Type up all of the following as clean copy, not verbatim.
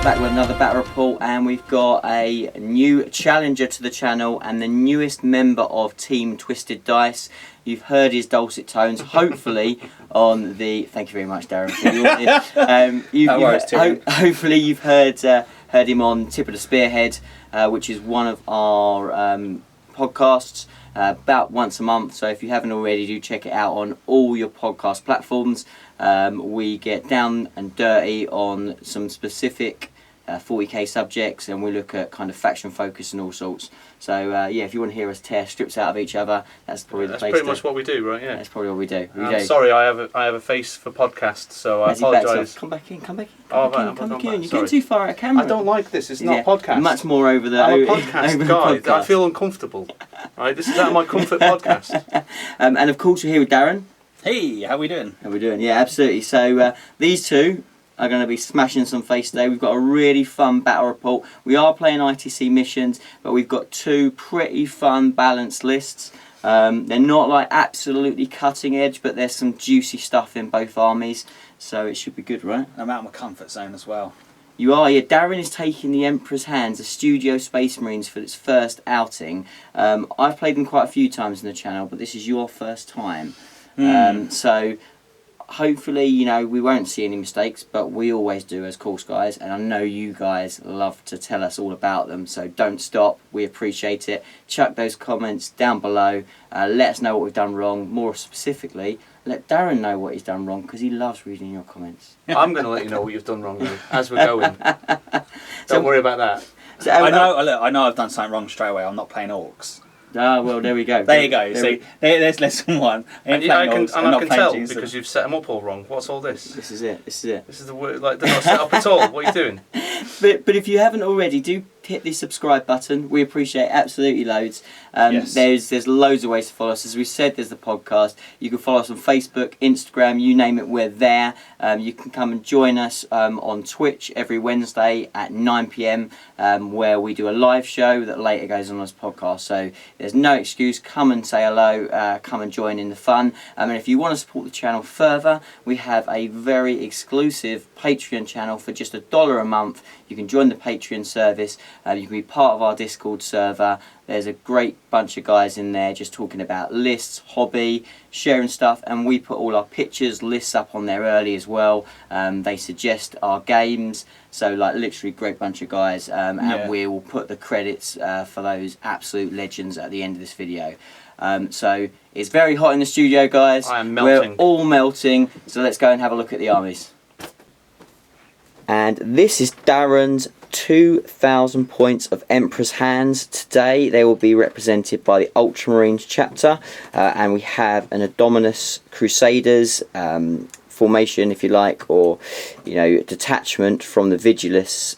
back with another battle report, and we've got a new challenger to the channel and the newest member of Team Twisted Dice. You've heard his dulcet tones, hopefully, on the... Thank you very much, Darren. Hopefully you've heard him on Tip of the Spearhead, which is one of our podcasts, about once a month. So if you haven't already, do check it out on all your podcast platforms. We get down and dirty on some specific 40k subjects, and we look at kind of faction focus and all sorts. So yeah, if you want to hear us tear strips out of each other, that's probably the place. That's pretty much what we do, right? Yeah. That's probably what we do. I'm sorry, I have a face for podcasts, so I apologise. Come back in. You're Sorry. getting too far out of camera. I don't like this. It's not a podcast. Much more over the. I'm a podcast guy. I feel uncomfortable. Right, this is out of my comfort podcast. And of course, you're here with Darren. Hey, how we doing? How we doing? Yeah, absolutely. So these two are going to be smashing some face today. We've got a really fun battle report. We are playing ITC missions, but we've got two pretty fun balanced lists. They're not like absolutely cutting edge, but there's some juicy stuff in both armies, so it should be good, right? I'm out of my comfort zone as well. You are, yeah. Darren is taking the Emperor's Hands, the Studio Space Marines, for its first outing. I've played them quite a few times on the channel, but this is your first time. So hopefully, you know, we won't see any mistakes, but we always do as course guys, and I know you guys love to tell us all about them, so don't stop. We appreciate it. Chuck those comments down below. Let us know what we've done wrong. More specifically, let Darren know what he's done wrong, because he loves reading your comments. I'm going to let you know what you've done wrong, Lee, as we're going. Don't worry about that. So, I know I've done something wrong straight away. I'm not playing orcs. Ah, well, there we go. There you go. See, there's lesson one. I can tell because you've set them up all wrong. What's all this? This is it. This is the word. Like, they're not set up at all. What are you doing? But if you haven't already, do hit the subscribe button. We appreciate it absolutely loads. Yes. There's loads of ways to follow us. As we said, there's the podcast. You can follow us on Facebook, Instagram, you name it, we're there. You can come and join us on Twitch every Wednesday at 9 PM, where we do a live show that later goes on as podcast. So there's no excuse. Come and say hello. Come and join in the fun. And if you want to support the channel further, we have a very exclusive Patreon channel for just $1 a month. You can join the Patreon service. You can be part of our Discord server. There's a great bunch of guys in there just talking about lists, hobby, sharing stuff, and we put all our pictures, lists up on there early as well. They suggest our games, so like literally great bunch of guys, and we will put the credits for those absolute legends at the end of this video. So it's very hot in the studio, guys. I am melting. We're all melting, so let's go and have a look at the armies. And this is Darren's 2,000 points of Emperor's Hands. Today they will be represented by the Ultramarines chapter, and we have an Indominus Crusaders formation, if you like, or detachment from the Vigilus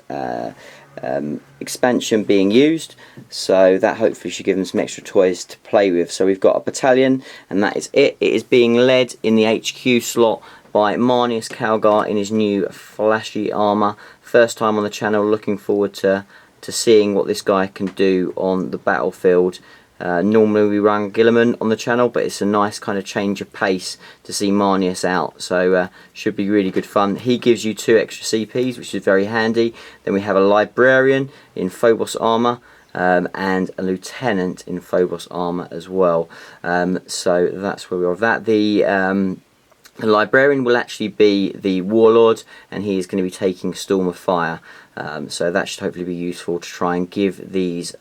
expansion being used. So that hopefully should give them some extra toys to play with. So we've got a battalion, and that is it. It is being led in the HQ slot by Marnius Calgar in his new flashy armour. First time on the channel, looking forward to seeing what this guy can do on the battlefield. Normally we run Guilliman on the channel, but it's a nice kind of change of pace to see Marnius out, so should be really good fun. He gives you 2 extra CPs, which is very handy. Then we have a Librarian in Phobos armour, and a Lieutenant in Phobos armour as well. So that's where we are with that. The Librarian will actually be the Warlord, and he is going to be taking Storm of Fire. So that should hopefully be useful to try and give these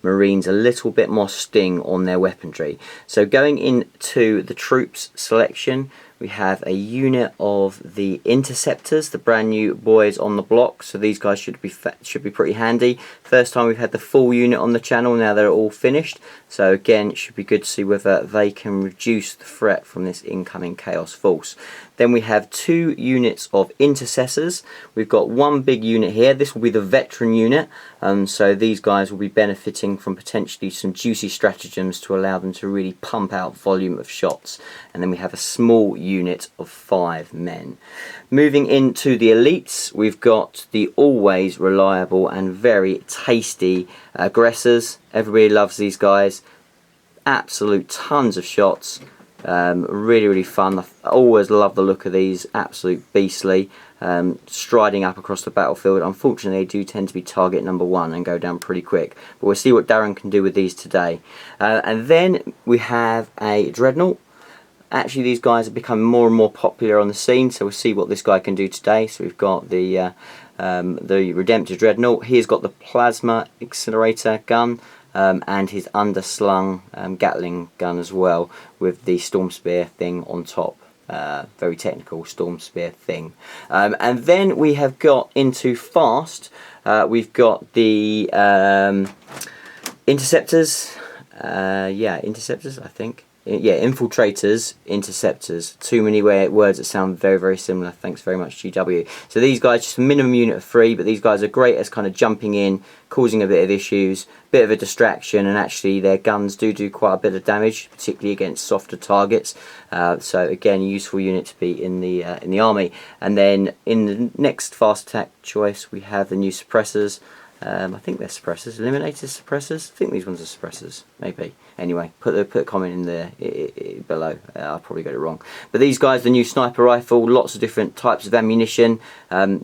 Marines a little bit more sting on their weaponry. So going into the troops selection, we have a unit of the Interceptors, the brand new boys on the block. So these guys should be pretty handy. First time we've had the full unit on the channel. Now they're all finished. So again, it should be good to see whether they can reduce the threat from this incoming Chaos Force. Then we have 2 units of Intercessors. We've got 1 big unit here. This will be the veteran unit. So these guys will be benefiting from potentially some juicy stratagems to allow them to really pump out volume of shots. And then we have a small unit of 5 men. Moving into the elites, we've got the always reliable and very tasty aggressors. Everybody loves these guys. Absolute tons of shots. Really fun. I always love the look of these, absolute beastly. Striding up across the battlefield. Unfortunately, they do tend to be target number 1 and go down pretty quick, but we'll see what Darren can do with these today. And then we have a Dreadnought. Actually, these guys are becoming more and more popular on the scene, so we'll see what this guy can do today. So we've got the Redemptive Dreadnought. He's got the plasma accelerator gun, and his underslung Gatling gun as well, with the Storm Spear thing on top. Very technical Storm Spear thing. And then we have got into fast. We've got the Interceptors. Interceptors, I think. Yeah, Infiltrators, Interceptors. Too many words that sound very similar. Thanks very much, GW. So these guys, just a minimum unit of 3, but these guys are great as kind of jumping in, causing a bit of issues, bit of a distraction, and actually their guns do quite a bit of damage, particularly against softer targets. So again, a useful unit to be in the army. And then in the next fast attack choice, we have the new suppressors. I think they're suppressors, eliminated suppressors. I think these ones are suppressors, maybe. Anyway, put a comment in there below. I'll probably got it wrong. But these guys, the new sniper rifle, lots of different types of ammunition,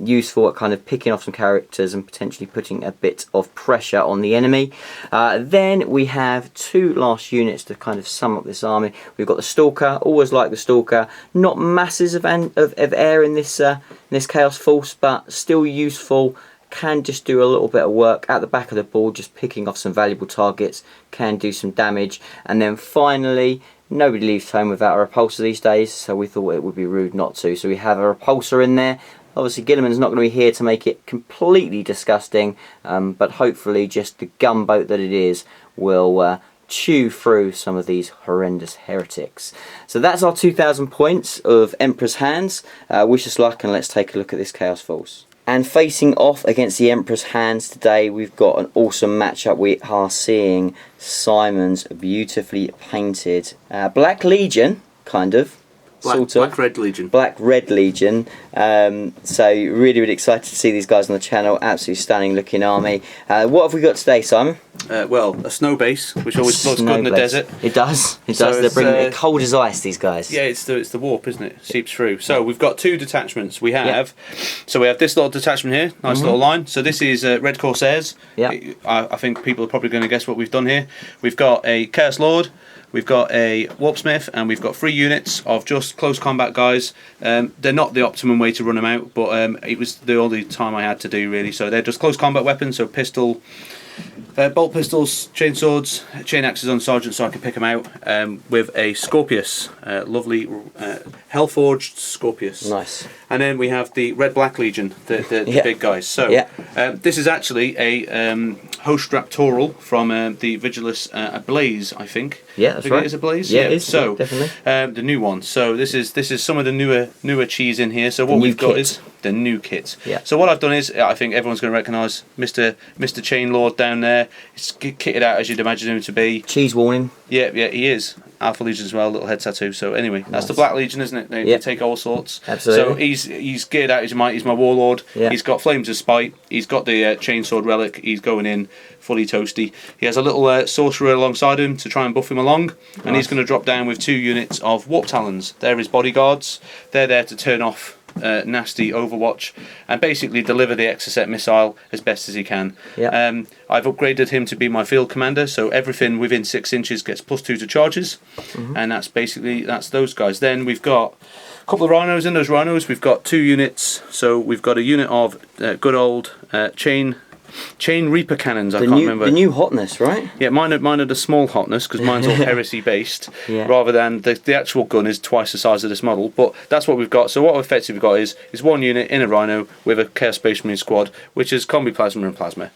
useful at kind of picking off some characters and potentially putting a bit of pressure on the enemy. Then we have 2 last units to kind of sum up this army. We've got the Stalker. Always like the Stalker. Not masses of air in this Chaos Force, but still useful. Can just do a little bit of work at the back of the board, just picking off some valuable targets, can do some damage. And then finally, nobody leaves home without a repulsor these days, so we thought it would be rude not to. So we have a repulsor in there. Obviously Gilliman's not going to be here to make it completely disgusting, but hopefully just the gunboat that it is will chew through some of these horrendous heretics. So that's our 2,000 points of Emperor's Hands. Wish us luck, and let's take a look at this Chaos Force. And facing off against the Emperor's Hands today, we've got an awesome matchup. We are seeing Simon's beautifully painted Black Legion, kind of. Black Red Legion. Black Red Legion. So really excited to see these guys on the channel. Absolutely stunning looking army. What have we got today, Simon? Well, a snow base, which always looks good in the desert. It does. It So does. They're bringing it cold as ice, these guys. Yeah, it's the warp, isn't it? Seeps through. So we've got 2 detachments. We have this little detachment here, nice little line. So this is Red Corsairs. Yeah. I think people are probably going to guess what we've done here. We've got a Chaos Lord. We've got a Warpsmith, and we've got 3 units of just close combat guys. They're not the optimum way to run them out, but it was the only time I had to do, really. So they're just close combat weapons, so pistol, bolt pistols, chain swords, chain axes on sergeant, so I can pick them out, with a Scorpius, lovely Hellforged Scorpius. Nice. And then we have the Red-Black Legion, the big guys. So this is actually a Host Raptoral from the Vigilus Ablaze, I think. Yeah, that's right. It is Ablaze. Yeah, it is. So definitely the new one. So this is some of the newer cheese in here. So what we've got is the new kit. Yeah. So what I've done is, I think everyone's going to recognise Mr. Chain Lord down there. He's kitted out as you'd imagine him to be. Cheese warning. Yeah, he is. Alpha Legion as well, little head tattoo. So anyway, that's the Black Legion, isn't it? They take all sorts. Absolutely. So he's geared out. He's my warlord. Yeah. He's got Flames of Spite. He's got the Chainsword Relic. He's going in fully toasty. He has a little sorcerer alongside him to try and buff him along, and he's going to drop down with 2 units of Warp Talons. They're his bodyguards. They're there to turn off nasty Overwatch and basically deliver the Exocet missile as best as he can. I've upgraded him to be my field commander, so everything within 6 inches gets +2 to charges, and that's those guys. Then we've got a couple of rhinos. In those rhinos we've got 2 units, so we've got a unit of good old Chain Reaper cannons. I can't remember. The new hotness, right? Yeah, mine are the small hotness, because mine's all heresy based, rather than the actual gun is twice the size of this model. But that's what we've got. So what we've effectively got is 1 unit in a Rhino with a Chaos Space Marine squad, which is Combi Plasma and Plasma.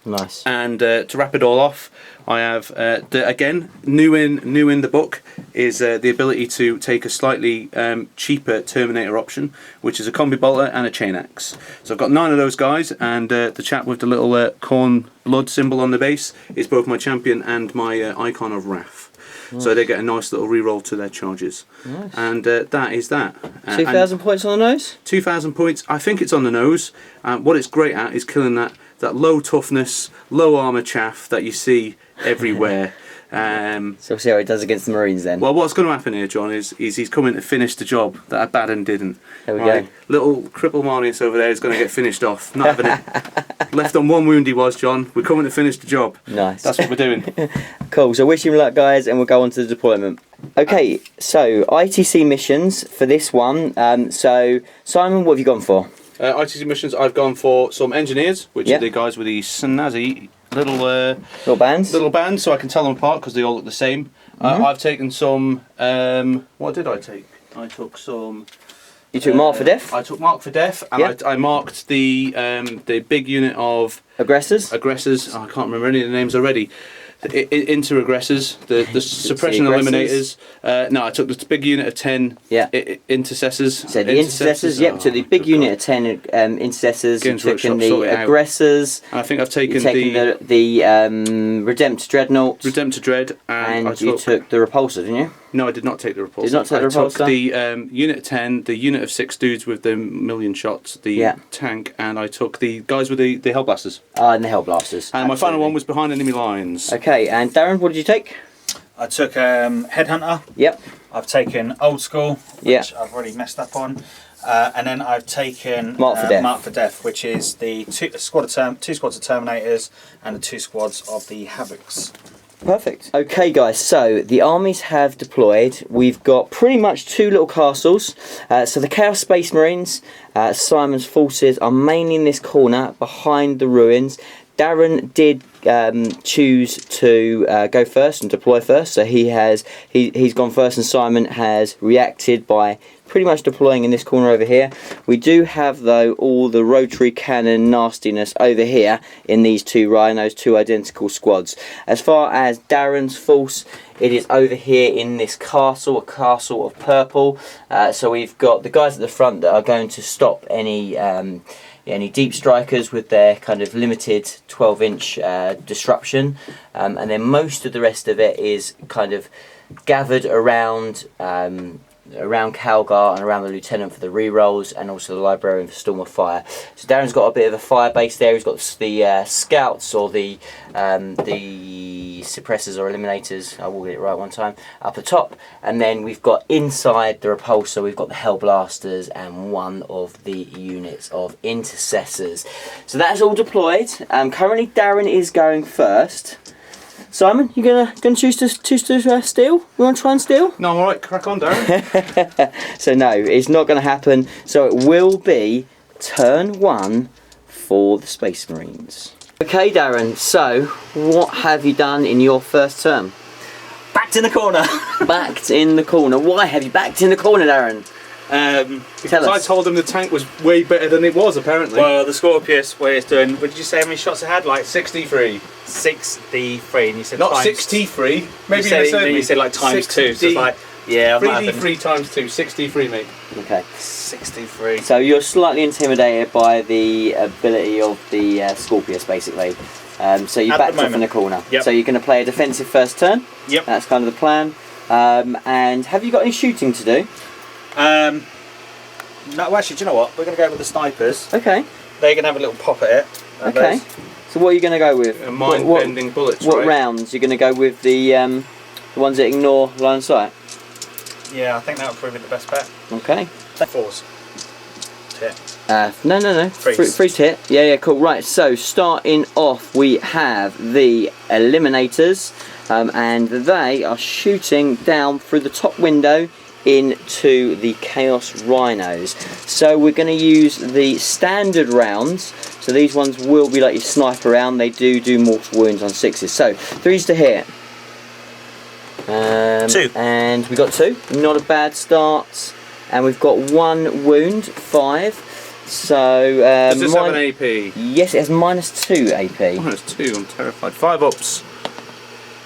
Nice. And to wrap it all off, I have again new in the book is the ability to take a slightly cheaper Terminator option, which is a combi bolter and a chain axe. So I've got 9 of those guys, and the chap with the little corn blood symbol on the base is both my champion and my icon of Wrath. Nice. So they get a nice little reroll to their charges. Nice. And that is that. 2,000 points on the nose? 2,000 points. I think it's on the nose. What it's great at is killing that low toughness, low armour chaff that you see everywhere. Um, So we'll see how it does against the Marines then. well, what's going to happen here, John, is he's coming to finish the job that Abaddon didn't. There we go. Little cripple Marnius over there is going to get finished off. Not having it. Left on one wound he was, John. We're coming to finish the job. Nice. That's what we're doing. Cool, so wish him luck, guys, and we'll go on to the deployment. Okay, so ITC missions for this one. So, Simon, what have you gone for? ITC missions, I've gone for some engineers, which Yep. are the guys with these snazzy little bands? little bands, so I can tell them apart because they all look the same. I've taken some. What did I take? I took some. You took Mark for Death? I took Mark for Death, and Yep. I marked the big unit of Aggressors? aggressors. Oh, I can't remember any of the names already. Into aggressors, the suppression aggressors. eliminators. No, I took the big unit of 10 Yeah. intercessors. So the intercessors, yep, so the big unit of 10 intercessors, Games you've taken Workshop, sort the it out. aggressors, And I think I've taken you've taken the Redemptor Dreadnought, Redemptor Dread, and I you took the Repulsor, didn't you? No, I did not take the repulsor. Did not take the I took repulsor? the unit of 10, the unit of 6 dudes with the million shots, the Yeah. tank, and I took the guys with the Hellblasters. And the Hellblasters. And my final absolutely. one was behind enemy lines. Okay, and Darren, what did you take? I took Headhunter. Yep. I've taken Old School, Yeah. which I've already messed up on. And then I've taken Mark for Death. Mark for Death, which is the two squads of Terminators and the 2 squads of the Havocs. Perfect. Okay, guys, so the armies have deployed. We've got pretty much 2 little castles. So the Chaos Space Marines, Simon's forces, are mainly in this corner behind the ruins. Darren did choose to go first and deploy first, so he's gone first, and Simon has reacted by pretty much deploying in this corner over here. We do have, though, all the rotary cannon nastiness over here in these 2 rhinos, 2 identical squads. As far as Darren's force, it is over here in this castle, a castle of purple. So we've got the guys at the front that are going to stop any deep strikers with their kind of limited 12-inch disruption, and then most of the rest of it is kind of gathered around Calgar and around the Lieutenant for the rerolls, and also the Librarian for Storm of Fire. So Darren's got a bit of a fire base there. He's got the scouts, or the suppressors or eliminators, I will get it right one time, up the top, and then we've got inside the repulsor, we've got the Hellblasters and one of the units of intercessors. So that's all deployed. Currently Darren is going first. Simon, you gonna choose to steal? We want to try and steal? No, I'm alright, crack on, Darren. So no, it's not going to happen. So it will be turn 1 for the Space Marines. Okay, Darren, so what have you done in your first turn? Backed in the corner! Backed in the corner. Why have you backed in the corner, Darren? Because I told him the tank was way better than it was, apparently. Well, the Scorpius, where it's doing, what did you say how many shots it had? Like 63. 63, and you said Not times, 63. Maybe you said like times 2, so it's like, yeah, I'm not having 3 times 2, 63, mate. Okay. 63. So you're slightly intimidated by the ability of the Scorpius, basically. So you At backed the off in the moment. corner. Yep. So you're going to play a defensive first turn. Yep. That's kind of the plan. And have you got any shooting to do? No, well, actually, do you know what? We're going to go with the snipers. Okay. They're going to have a little pop at it. Okay. Those. So what are you going to go with? Mind-bending bullets, What right? rounds? You're going to go with the ones that ignore line of sight? Yeah, I think that would probably be the best bet. Okay. 4s. Hit. No. Freeze. Freeze hit. Yeah, cool. Right, so starting off, we have the Eliminators, and they are shooting down through the top window into the Chaos Rhinos. So we're going to use the standard rounds. So these ones will be like your sniper round. They do mortal wounds on 6s. So 3s to hit. 2. And we got 2. Not a bad start. And we've got 1 wound, 5. So Does this have an AP? Yes, it has -2 AP. -2, I'm terrified. 5 ups.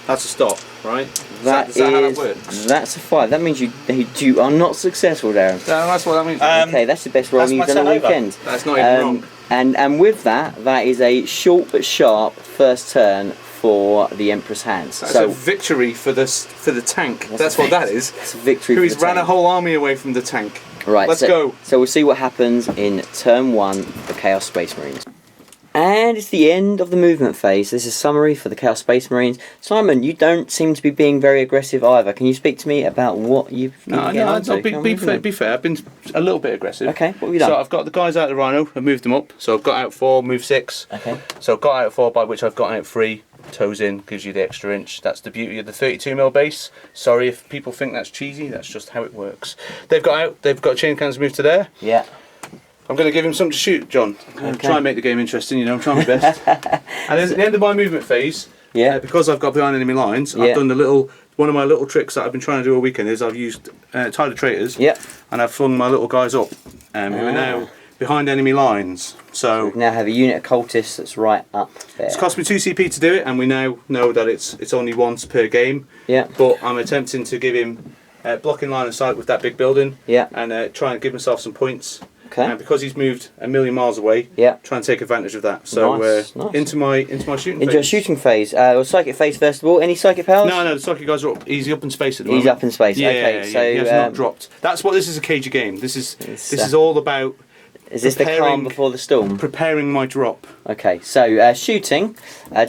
That's a stop, right? Is That that how that is- works? That's a 5. That means you are not successful, Darren. Yeah, that's what that means. Okay, that's the best roll that's you've my done all turn over. weekend. That's not even wrong. And with that is a short but sharp first turn for the Emperor's Hands. That's So a victory for the tank. That's what that is. it's a victory. Who's for the ran a tank. whole army away from the tank. Right, Let's so, go. So we'll see what happens in turn 1 for Chaos Space Marines. And And it's the end of the movement phase. This is a summary for the Chaos Space Marines. Simon, you don't seem to be being very aggressive either. Can you speak to me about what you've been getting onto? Be fair. I've been a little bit aggressive. Okay, what have you done? So I've got the guys out of the Rhino. I've moved them up. So I've got out 4, moved 6. Okay. So I've got out 4, by which I've got out 3. Toes in gives you the extra inch. That's the beauty of the 32mm base. Sorry if people think that's cheesy. That's just how it works. They've got chain cannons moved to there. Yeah. I'm going to give him something to shoot, John. I'm trying to make the game interesting, you know, I'm trying my best. And then at the end of my movement phase, because I've got behind enemy lines, I've done one of my little tricks that I've been trying to do all weekend is I've used Tide of Traitors, and I've flung my little guys up, who are now behind enemy lines. So we now have a unit of cultists that's right up there. It's cost me 2 CP to do it, and we now know that it's only once per game. Yeah. But I'm attempting to give him blocking line of sight with that big building. Yeah. And try and give myself some points. Okay. And because he's moved a million miles away, try and take advantage of that. So nice. into my shooting phase. Into a shooting phase. Or psychic phase first of all. Any psychic powers? No, the psychic guys are up. He's up in space at the moment. He's up in space. Yeah, okay, so he has not dropped. That's what this is a cage game. This is all about. Is this the calm before the storm? Preparing my drop. Okay, so shooting.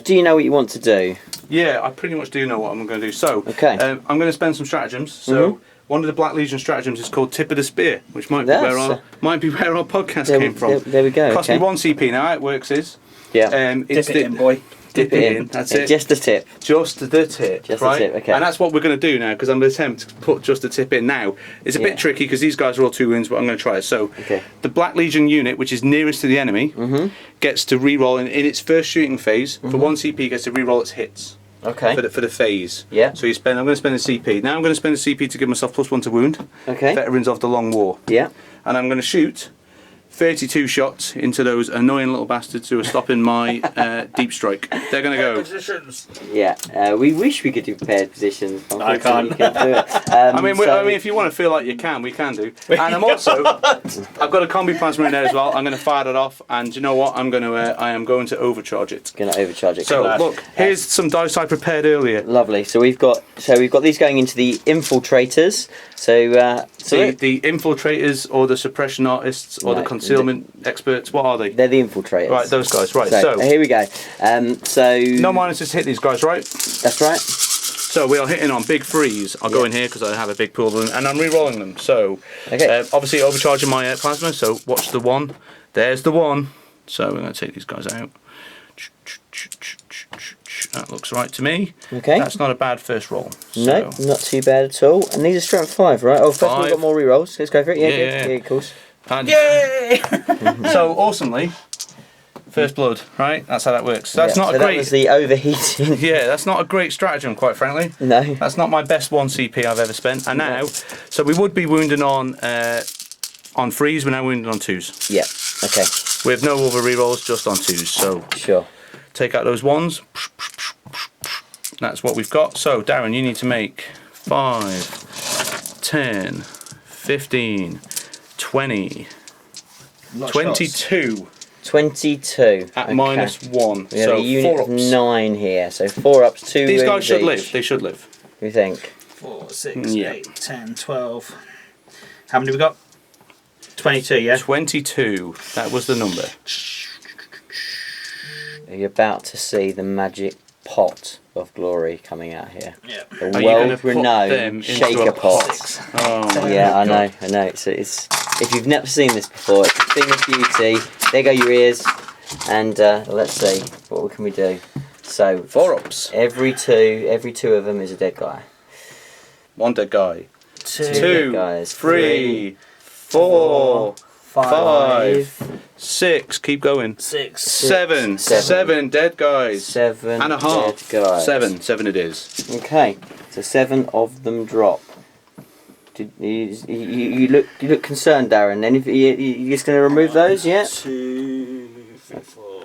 Do you know what you want to do? Yeah, I pretty much do know what I'm going to do. So, okay. I'm going to spend some stratagems. So, one of the Black Legion stratagems is called Tip of the Spear, which might be where our podcast came from. There we go. Cost me 1 CP. Now, how it works is, dip it in, boy. Dip it in. That's it. Just the tip. Just the tip. Just right? the tip. Okay. And that's what we're going to do now, because I'm going to attempt to put just the tip in now. It's a bit tricky because these guys are all 2 wins, but I'm going to try it. So, the Black Legion unit, which is nearest to the enemy, gets to re-roll in its first shooting phase. For 1 CP, gets to re-roll its hits. Okay. For the phase. Yeah. So I'm going to spend a CP. Now I'm going to spend a CP to give myself +1 to wound. Okay. Veterans of the Long War. Yeah. And I'm going to shoot 32 shots into those annoying little bastards who are stopping my deep strike. They're going to go. Positions. Yeah. We wish we could do paired positions. I can't. You can't do it. I mean, if you want to feel like you can, we can do. And I'm also, I've got a combi plasma in there as well. I'm going to fire that off, and you know what? I am going to overcharge it. Going to overcharge it. So look, here's some dice I prepared earlier. Lovely. So we've got these going into the infiltrators. So the infiltrators or the suppression artists or the concealment experts. What are they? They're the infiltrators. Right, those guys. Right. So here we go. So no minuses to hit these guys, right? That's right. So we are hitting on big threes. I'll go in here because I have a big pool of them, and I'm re-rolling them. So obviously overcharging my plasma. So watch the 1. There's the 1. So we're going to take these guys out. That looks right to me. Okay. That's not a bad first roll. So. No, not too bad at all. And these are strength 5, right? Oh, first we've got more re-rolls. Let's go for it. Yeah, of course. And Yay! so awesomely, first blood, right? That's how that works. So that's not a great. That was the overheating. Yeah, that's not a great stratagem, quite frankly. No. That's not my best 1 CP I've ever spent. And now, so we would be wounding on 3s. We're now wounding on 2s. Yeah. Okay. We have no other rerolls, just on 2s. So sure. Take out those 1s. That's what we've got. So Darren, you need to make 5, 10, 15, 20, 22. 22 at -1. We have so a unit 4 of ups. 9 here, so 4 ups, 2 These guys wounds should each. live. They should live. What do you think? 4, 6, 8, 10, 12. How many have we got? 22, yeah? 22. That was the number. You're about to see the magic pot of glory coming out here. Yeah. The world-renowned shaker pot. Oh, yeah, I know. It's if you've never seen this before, it's a thing of beauty. There go your ears, and let's see, what can we do? So 4 ups. Every two of them is a dead guy. 1 dead guy. 2 guys. 3, 4, 5, 6. Keep going. 6, 7. 7 dead guys. 7 and a half. dead guys. 7 it is. Okay, so 7 of them drop. You look concerned, Darren. Then you just going to remove those, yeah? 2, 3, 4.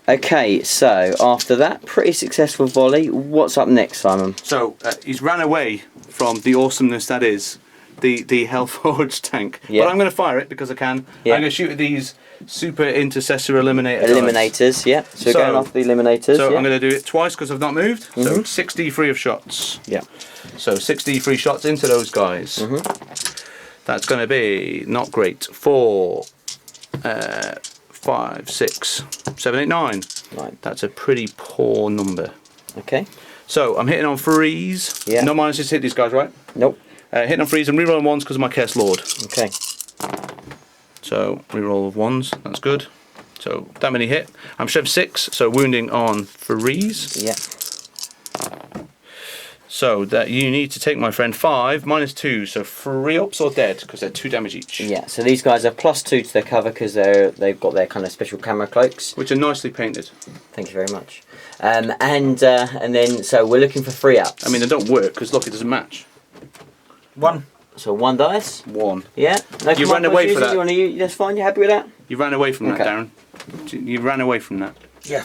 Okay, so after that pretty successful volley, what's up next, Simon? So he's ran away from the awesomeness that is the Hellforge tank. Yeah. But I'm going to fire it because I can. Yeah. I'm going to shoot at these super intercessor eliminator guys. Eliminators, yeah. So we're going after the eliminators. So yeah. I'm going to do it twice because I've not moved. So 6d3 of shots. Yeah. So 6d3 shots into those guys. That's going to be not great. 4, 5, 6, 7, 8, 9. Right. That's a pretty poor number. Okay. So I'm hitting on threes. Yeah. No minuses to hit these guys, right? Nope. Hitting on threes and rerolling ones because of my Curse Lord. Okay. So reroll of ones, that's good. So that many hit. I'm strength 6, so wounding on threes. Yeah. So that you need to take, my friend, 5 minus 2, so 3 ups or dead because they're 2 damage each. Yeah. So these guys are +2 to their cover because they've got their kind of special camera cloaks. Which are nicely painted. Thank you very much. And then so we're looking for 3 ups. I mean, they don't work because look, it doesn't match. 1. So 1 dice. 1. Yeah. No You ran away for that. You want to use? That's fine. You happy with that? You ran away from Okay. that, Darren. You ran away from that. Yeah.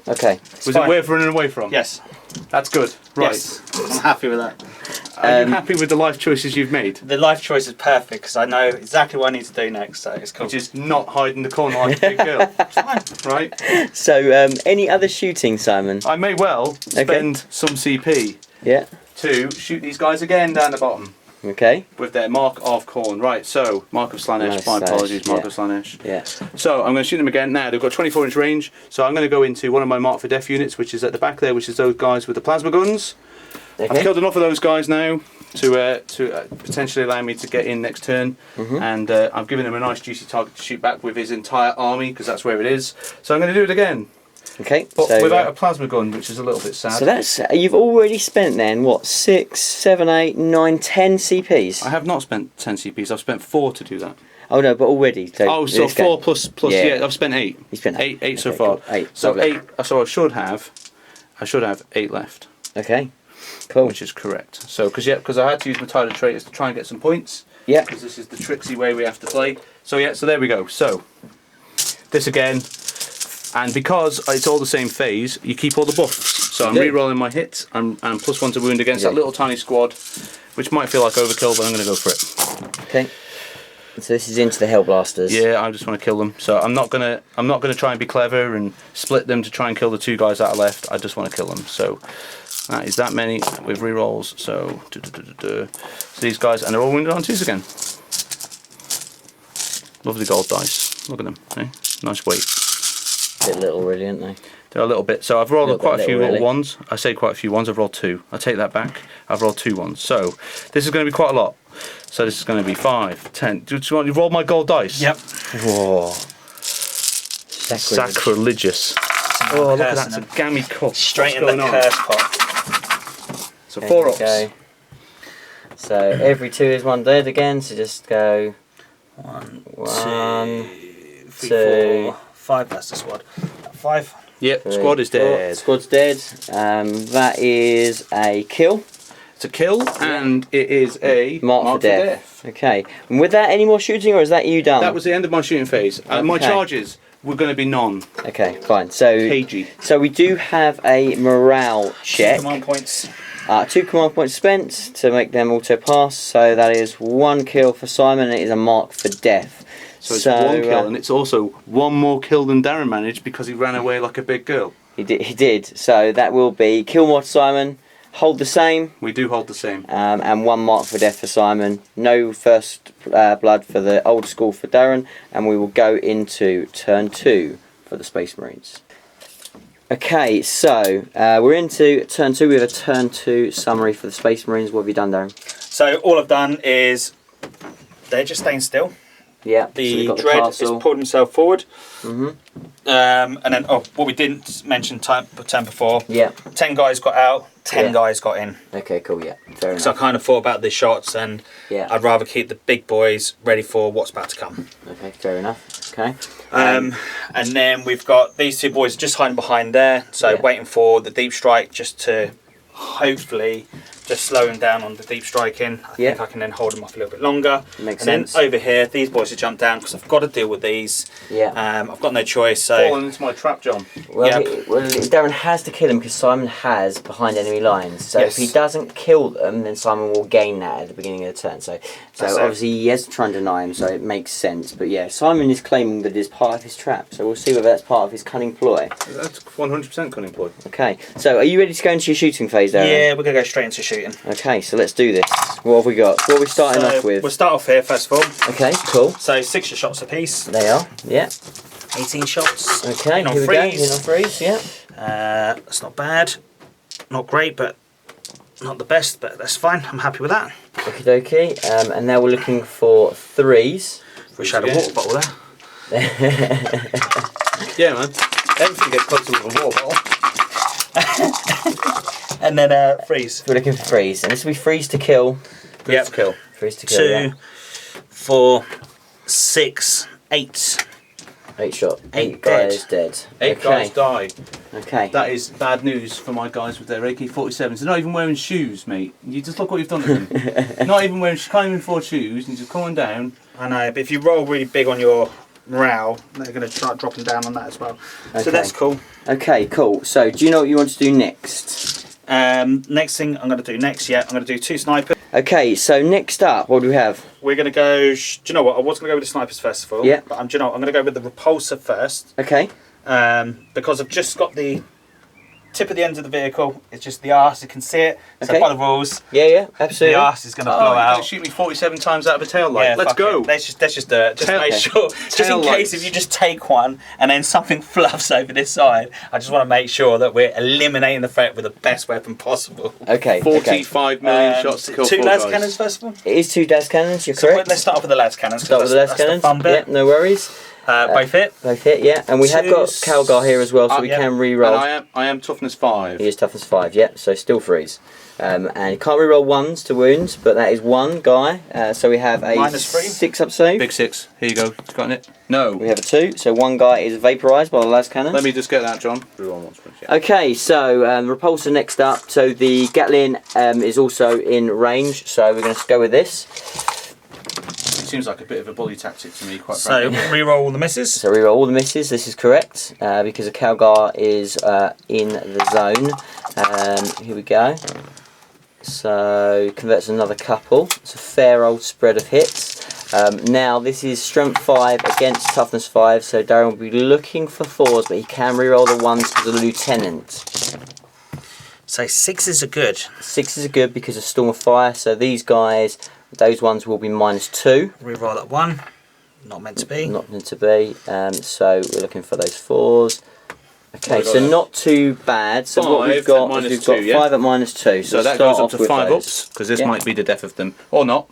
Okay. Was fine. it worth running away from? Yes. That's good. Right. Yes. I'm happy with that. Are you happy with the life choices you've made? The life choice is perfect because I know exactly what I need to do next, so it's cool. Which is not hide in the corner like a big girl. fine. Right? So any other shooting, Simon? I may well spend some CP Yeah. to shoot these guys again down the bottom Okay. with their Mark of Corn. Right, so Mark of Slanesh, Nice, my apologies, Mark yeah. of Slanesh. Yeah. So I'm going to shoot them again now. They've got 24-inch range, so I'm going to go into one of my Mark for Death units, which is at the back there, which is those guys with the plasma guns. Okay. I've killed enough of those guys now to potentially allow me to get in next turn, and I've given him a nice juicy target to shoot back with his entire army because that's where it is. So I'm going to do it again, Okay. but so, without a plasma gun, which is a little bit sad. So that's you've already spent then what 6, 7, 8, 9, 10 CPs. I have not spent 10 CPs. I've spent 4 to do that. Oh no, but already. So Oh, so this game. 4 plus Yeah. yeah. I've spent 8. You spent 8. Eight so Okay, far. cool. 8. So Lovely. 8. So I should have 8 left, Okay. Cool. which is correct. So because I had to use my Tidal Traitors to try and get some points. Yeah. Because this is the tricksy way we have to play. So yeah, so there we go. So this again, and because it's all the same phase, you keep all the buffs. So I'm do. re-rolling my hits. I'm +1 to wound against Yeah. that little tiny squad, which might feel like overkill, but I'm going to go for it. Okay. So this is into the Hellblasters. Yeah, I just want to kill them. So I'm not gonna try and be clever and split them to try and kill the 2 guys that are left. I just want to kill them. So that is that many with re-rolls. So, so these guys, and they're all wounded on 2s again. Lovely gold dice. Look at them. Eh? Nice weight. Bit little, really, aren't they? They're a little bit. So I've rolled quite a few little, little really. ones. I say quite a few ones. I've rolled 2. I take that back. I've rolled 2 ones. So this is going to be quite a lot. So this is going to be 5, 10. Do you want to roll my gold dice? Yep. Whoa. Sacrilege. Sacrilegious. Oh, look at that. It's a gammy cup. Straight What's in the going on? curse pot. So There 4 we ups. go. So every 2 is 1 dead again. So just go 1, 1, 2, 3, 2. 4, 5. That's the squad. 5. Yep, 3, squad is 4. dead. Squad's dead. That is a kill. It's a kill, and it is a Mark for death. Okay. And with that, any more shooting, or is that you done? That was the end of my shooting phase. My Okay. charges were going to be none. Okay, fine. So KG. So we do have a morale 2 check. command points. 2 command points spent to make them auto pass. So that is 1 kill for Simon, and it is a mark for death. So it's 1 kill, and it's also 1 more kill than Darren managed because he ran away like a big girl. He did. So that will be kill more to Simon. Hold the same, We do hold the same. and 1 mark for death for Simon. No first blood for the old school for Darren, and we will go into turn 2 for the Space Marines. Okay, so we're into turn 2. We have a turn 2 summary for the Space Marines. What have you done, Darren? So all I've done is they're just staying still. Yeah, so The we've got Dread has castle. pulled himself forward. Mhm. And then, what we didn't mention time before, Yeah. 10 guys got out, 10 Yeah. guys got in. Okay, cool. Yeah, fair enough. So I kind of thought about the shots, and Yeah. I'd rather keep the big boys ready for what's about to come. Okay, fair enough. Okay. And then we've got these 2 boys just hiding behind there, so Yeah. waiting for the deep strike just to hopefully just slow him down on the deep striking. I Yeah. think I can then hold him off a little bit longer. Makes and sense. then over here, these boys have jumped down because I've got to deal with these. Yeah. I've got no choice. So Fallen into my trap, John. Well, Yep. Darren has to kill him because Simon has behind enemy lines. So Yes. if he doesn't kill them, then Simon will gain that at the beginning of the turn. So That's it. obviously he has to try and deny him, so it makes sense. But yeah, Simon is claiming that it is part of his trap. So we'll see whether that's part of his cunning ploy. That's 100% cunning ploy. Okay. So are you ready to go into your shooting phase, Darren? yeah, we're gonna go straight into shooting. Okay. So let's do this. What have we got? What are we starting So off with? We'll start off here first of all. Okay. Cool. So 6 shots apiece. They are. Yeah. 18 shots. Okay, in on here we go. freeze. In on freeze, yeah. That's not bad. Not great, but not the best, but that's fine. I'm happy with that. Okie dokie. And now we're looking for 3s. Wish I had a water bottle there. Yeah, man. Everything gets closer with a water bottle. And then freeze. We're looking for 3s. And this will be freeze to kill. Yep. To kill. Freeze to kill, 2, yeah. 4, 6, 8. 8 shot. 8 8 guys dead. 8 guys die. Okay. That is bad news for my guys with their AK-47s. They're not even wearing shoes, mate. You just look what you've done to them. Not even wearing, can't even afford shoes, and just coming down. I know, but if you roll really big on your morale, they're going to start dropping down on that as well. Okay. So that's cool. Okay, cool. So, do you know what you want to do next? Next thing I'm going to do next, I'm going to do 2 snipers. Okay, so next up, what do we have? We're going to go, do you know what, I was going to go with the snipers first of all. Yeah. But do you know what, I'm going to go with the repulsor first. Okay. Because I've just got the tip of the end of the vehicle, it's just the arse, you can see it. So Okay. by the rules, Yeah, absolutely. the arse is going to blow You're out. going to shoot me 47 times out of a tail light. Let's fuck go. it. Let's just do it. Just Tail- make sure, just in tail case lights. if you just take one and then something fluffs over this side, I just want to make sure that we're eliminating the threat with the best weapon possible. Okay. 45 million shots to kill 2 4 lads guys. cannons first of all. It is 2 DAS cannons, you're So correct. let's start off with the lads cannons. 'cause Start with the that's DAS cannons. the fun bit. Yeah, no worries. Both hit. Both hit, yeah. And we have got Twos. Calgar here as well, so we yeah. can And re-roll. I am toughness 5. He is toughness 5, yeah, so still freeze. And you can't re-roll 1s to wounds, but that is 1 guy. So we have a -3. 6 up save. Big 6. Here you go. You got it? No. We have a 2, so 1 guy is vaporised by the las cannon. Let me just get that, John. Yeah. Okay, so repulsor next up. So the Gatling is also in range, so we're going to go with this. It seems like a bit of a bully tactic to me, quite So frankly. re-roll all the misses. So re-roll all the misses, this is correct, because a Calgar is in the zone. Here we go. So converts another couple. It's a fair old spread of hits. Now this is strength 5 against toughness 5, so Darren will be looking for 4s, but he can re-roll the 1s to the lieutenant. So 6s are good. 6s are good because of Storm of Fire, so these guys, those ones will be -2. Re-roll that 1. Not meant to be. Not meant to be, so we're looking for those 4s. Okay, Well, I got so that. not too bad. So what 5 we've got at is we've -2, got yeah? 5 at -2. So that start goes up off to with 5 those. ups, because this Yeah. might be the death of them. Or not.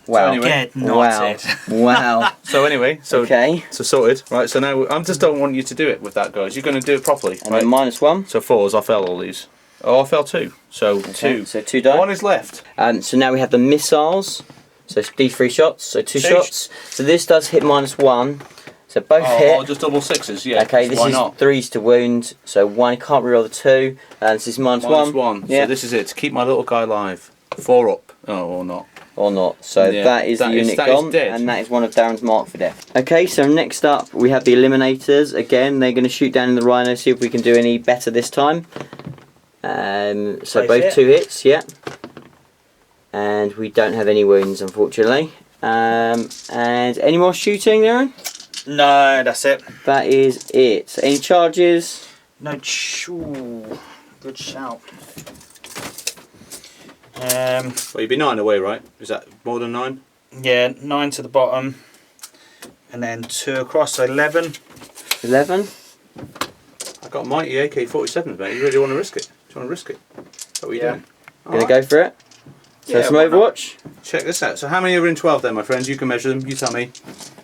Wow. anyway. Get Wow. knotted. Wow. So anyway, so Okay. so sorted. Right, so now I just don't want you to do it with that, guys. You're going to do it properly. And Right? then -1. So 4s, I fell all these. Oh, I fell 2. So 2. So 2 die. 1 is left. So now we have the missiles. So D3 shots. So 2 Two. shots. So this does hit -1. So both hit. Oh, just double 6s, yeah. Okay, this Why is not? 3s to wound. So 1 can't reroll the 2. And this is -1. -1. Yeah. So this is it, to keep my little guy alive. 4 up. Oh, or not. Or not. So Yeah, that is the that is- unit that is gone, dead. and that is one of Darren's mark for death. Okay, so next up we have the Eliminators. Again, they're going to shoot down in the Rhino, see if we can do any better this time. So Both both hit. 2 hits, yeah. And we don't have any wounds, unfortunately. And any more shooting, Darren? No, that's it. That is it. So any charges? No, ooh, good shout. Um, Well, you'd be 9 away, right? Is that more than 9? yeah, 9 to the bottom, and then 2 across, so 11. 11? I got a mighty AK-47, mate. You really want to risk it? Do you want to risk it? What are you Yeah. doing? Gonna go for it? So Yeah, some why not? Overwatch? Check this out. So how many are in 12 then, my friends? You can measure them. You tell me.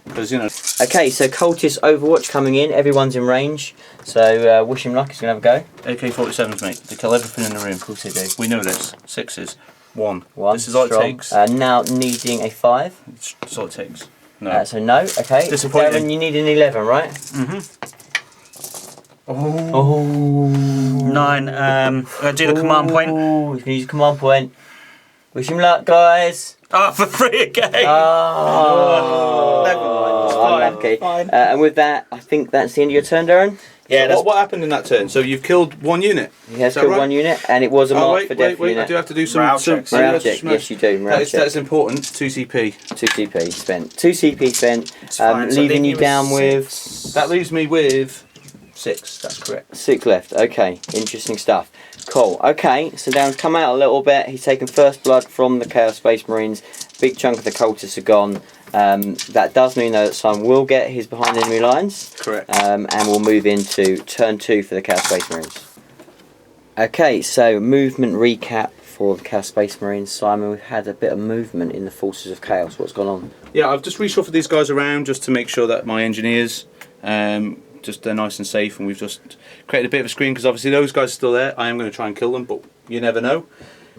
Because, you know... Okay, so Cultist Overwatch coming in. Everyone's in range. So wish him luck. He's gonna have a go. AK-47s, mate. They kill everything in the room. Of course they do. We know this. 6s. 1. 1. This is all it strong. takes. Now needing a 5. That's all it takes. No. So no. Okay. Disappointing. Darren, you need an 11, right? Oh. 9, I'm going to do the command point. Ooh, he's gonna use a command point. Wish him luck, guys. Oh, for free again! Oh. Never mind, it's fine, Unlucky. fine. And with that, I think that's the end of your turn, Darren. Yeah, So that's what happened in that turn? So you've killed 1 unit. He has Is that killed right? 1 unit, and it was a mark for death wait. unit. I do have to do some... Morale some checks. Morale yeah, check, smash. yes you do. Morale check. That's important. 2 CP. 2 CP spent. 2 CP spent, fine, so leaving leave you me down with... six. That leaves me with 6. That's correct. 6 left. Okay, interesting stuff. Cool. Okay, so Darren's come out a little bit. He's taken first blood from the Chaos Space Marines. Big chunk of the cultists are gone. That does mean though that Simon will get his behind enemy lines. Correct. And we'll move into turn 2 for the Chaos Space Marines. Okay, so movement recap for the Chaos Space Marines. Simon, we've had a bit of movement in the Forces of Chaos. What's gone on? Yeah, I've just reshuffled these guys around just to make sure that my engineers, just they're nice and safe, and we've just created a bit of a screen because obviously those guys are still there. I am going to try and kill them, but you never know.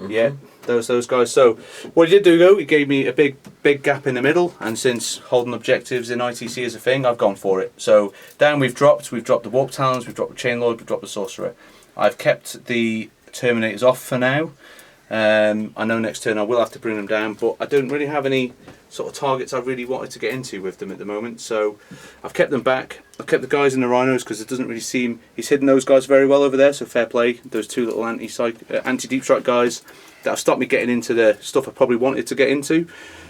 Yeah, those guys. So what he did do though, he gave me a big gap in the middle, and since holding objectives in ITC is a thing, I've gone for it. So down we've dropped the Warp Talons, we've dropped the Chain Lord, we've dropped the Sorcerer. I've kept the Terminators off for now. I know next turn I will have to bring them down, but I don't really have any sort of targets I really wanted to get into with them at the moment, so I've kept them back. I've kept the guys in the Rhinos because it doesn't really seem he's hidden those guys very well over there, so fair play. Those two little anti-deep strike guys that have stopped me getting into the stuff I probably wanted to get into.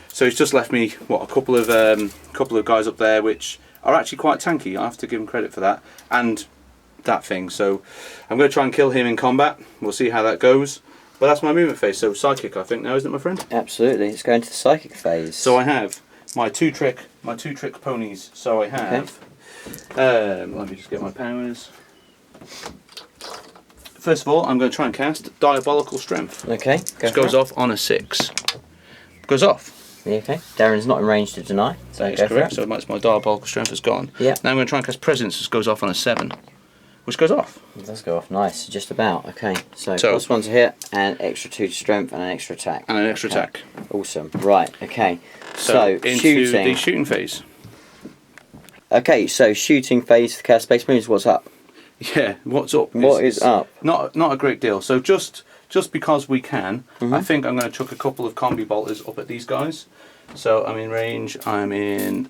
So he's just left me a couple of guys up there which are actually quite tanky. I have to give him credit for that and that thing. So I'm going to try and kill him in combat. We'll see how that goes. But that's my movement phase, so psychic I think now, isn't it, my friend? Absolutely. Let's go into the psychic phase. So I have my two trick ponies. So I have let me just get my powers. First of all, I'm going to try and cast Diabolical Strength. Okay. Which goes off on a 6. Goes off. Yeah, okay. Darren's not in range to deny. So that is correct. So that's my Diabolical Strength has gone. Yeah. Now I'm going to try and cast Presence, which goes off on a 7. Which goes off. It does go off, nice, just about. Okay, so +1 to hit, and extra 2 to strength, and an extra attack. And an extra attack. Awesome, right, okay. So into shooting. the shooting phase. Okay, so shooting phase for the Chaos Space Marines, what's up? Yeah, what's up? What is up? Not a great deal. So just because we can, I think I'm going to chuck a couple of combi bolters up at these guys. So I'm in range, I'm in...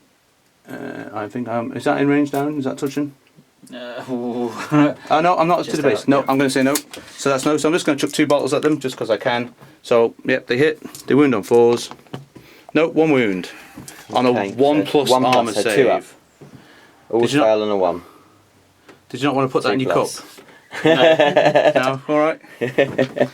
I think I'm... Is that in range, Darren? Is that touching? Oh no, I'm not to the base. No, I'm going to say no. So that's no. So I'm just going to chuck 2 bottles at them just because I can. So yep, they hit. They wound on 4s. No, 1 wound on a 1+ armor so save. 2 up. All fail on a 1. Did you not want to put that in your cup? No. No, all right. Okay,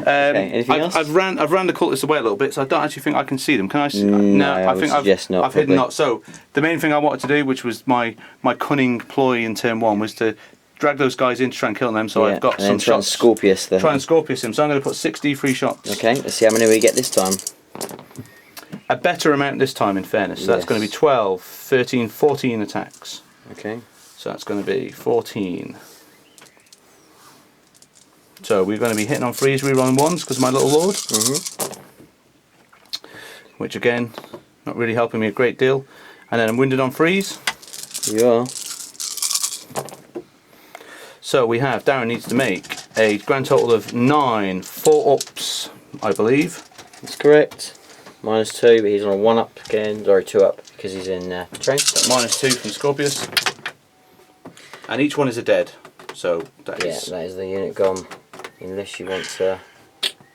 anything else? I've ran the cultists away a little bit, so I don't actually think I can see them. Can I see? No, I think I've hidden not. So the main thing I wanted to do, which was my cunning ploy in turn 1, was to drag those guys in to try and kill them. So I've got some shots. Try and Scorpius him. So I'm going to put 6 D3 shots. Okay, let's see how many we get this time. A better amount this time, in fairness. So that's going to be 12, 13, 14 attacks. Okay. So that's going to be 14. So we're going to be hitting on 3s, rerolling 1s because of my little lord. Which again, not really helping me a great deal. And then I'm wounded on 3s. You are. So we have, Darren needs to make a grand total of 9 4-ups, I believe. That's correct. -2, but he's on a 1-up again. Sorry, 2-up because he's in train. So -2 from Scorpius. And each one is a dead. So that is... Yeah, that is the unit gone. Unless you want to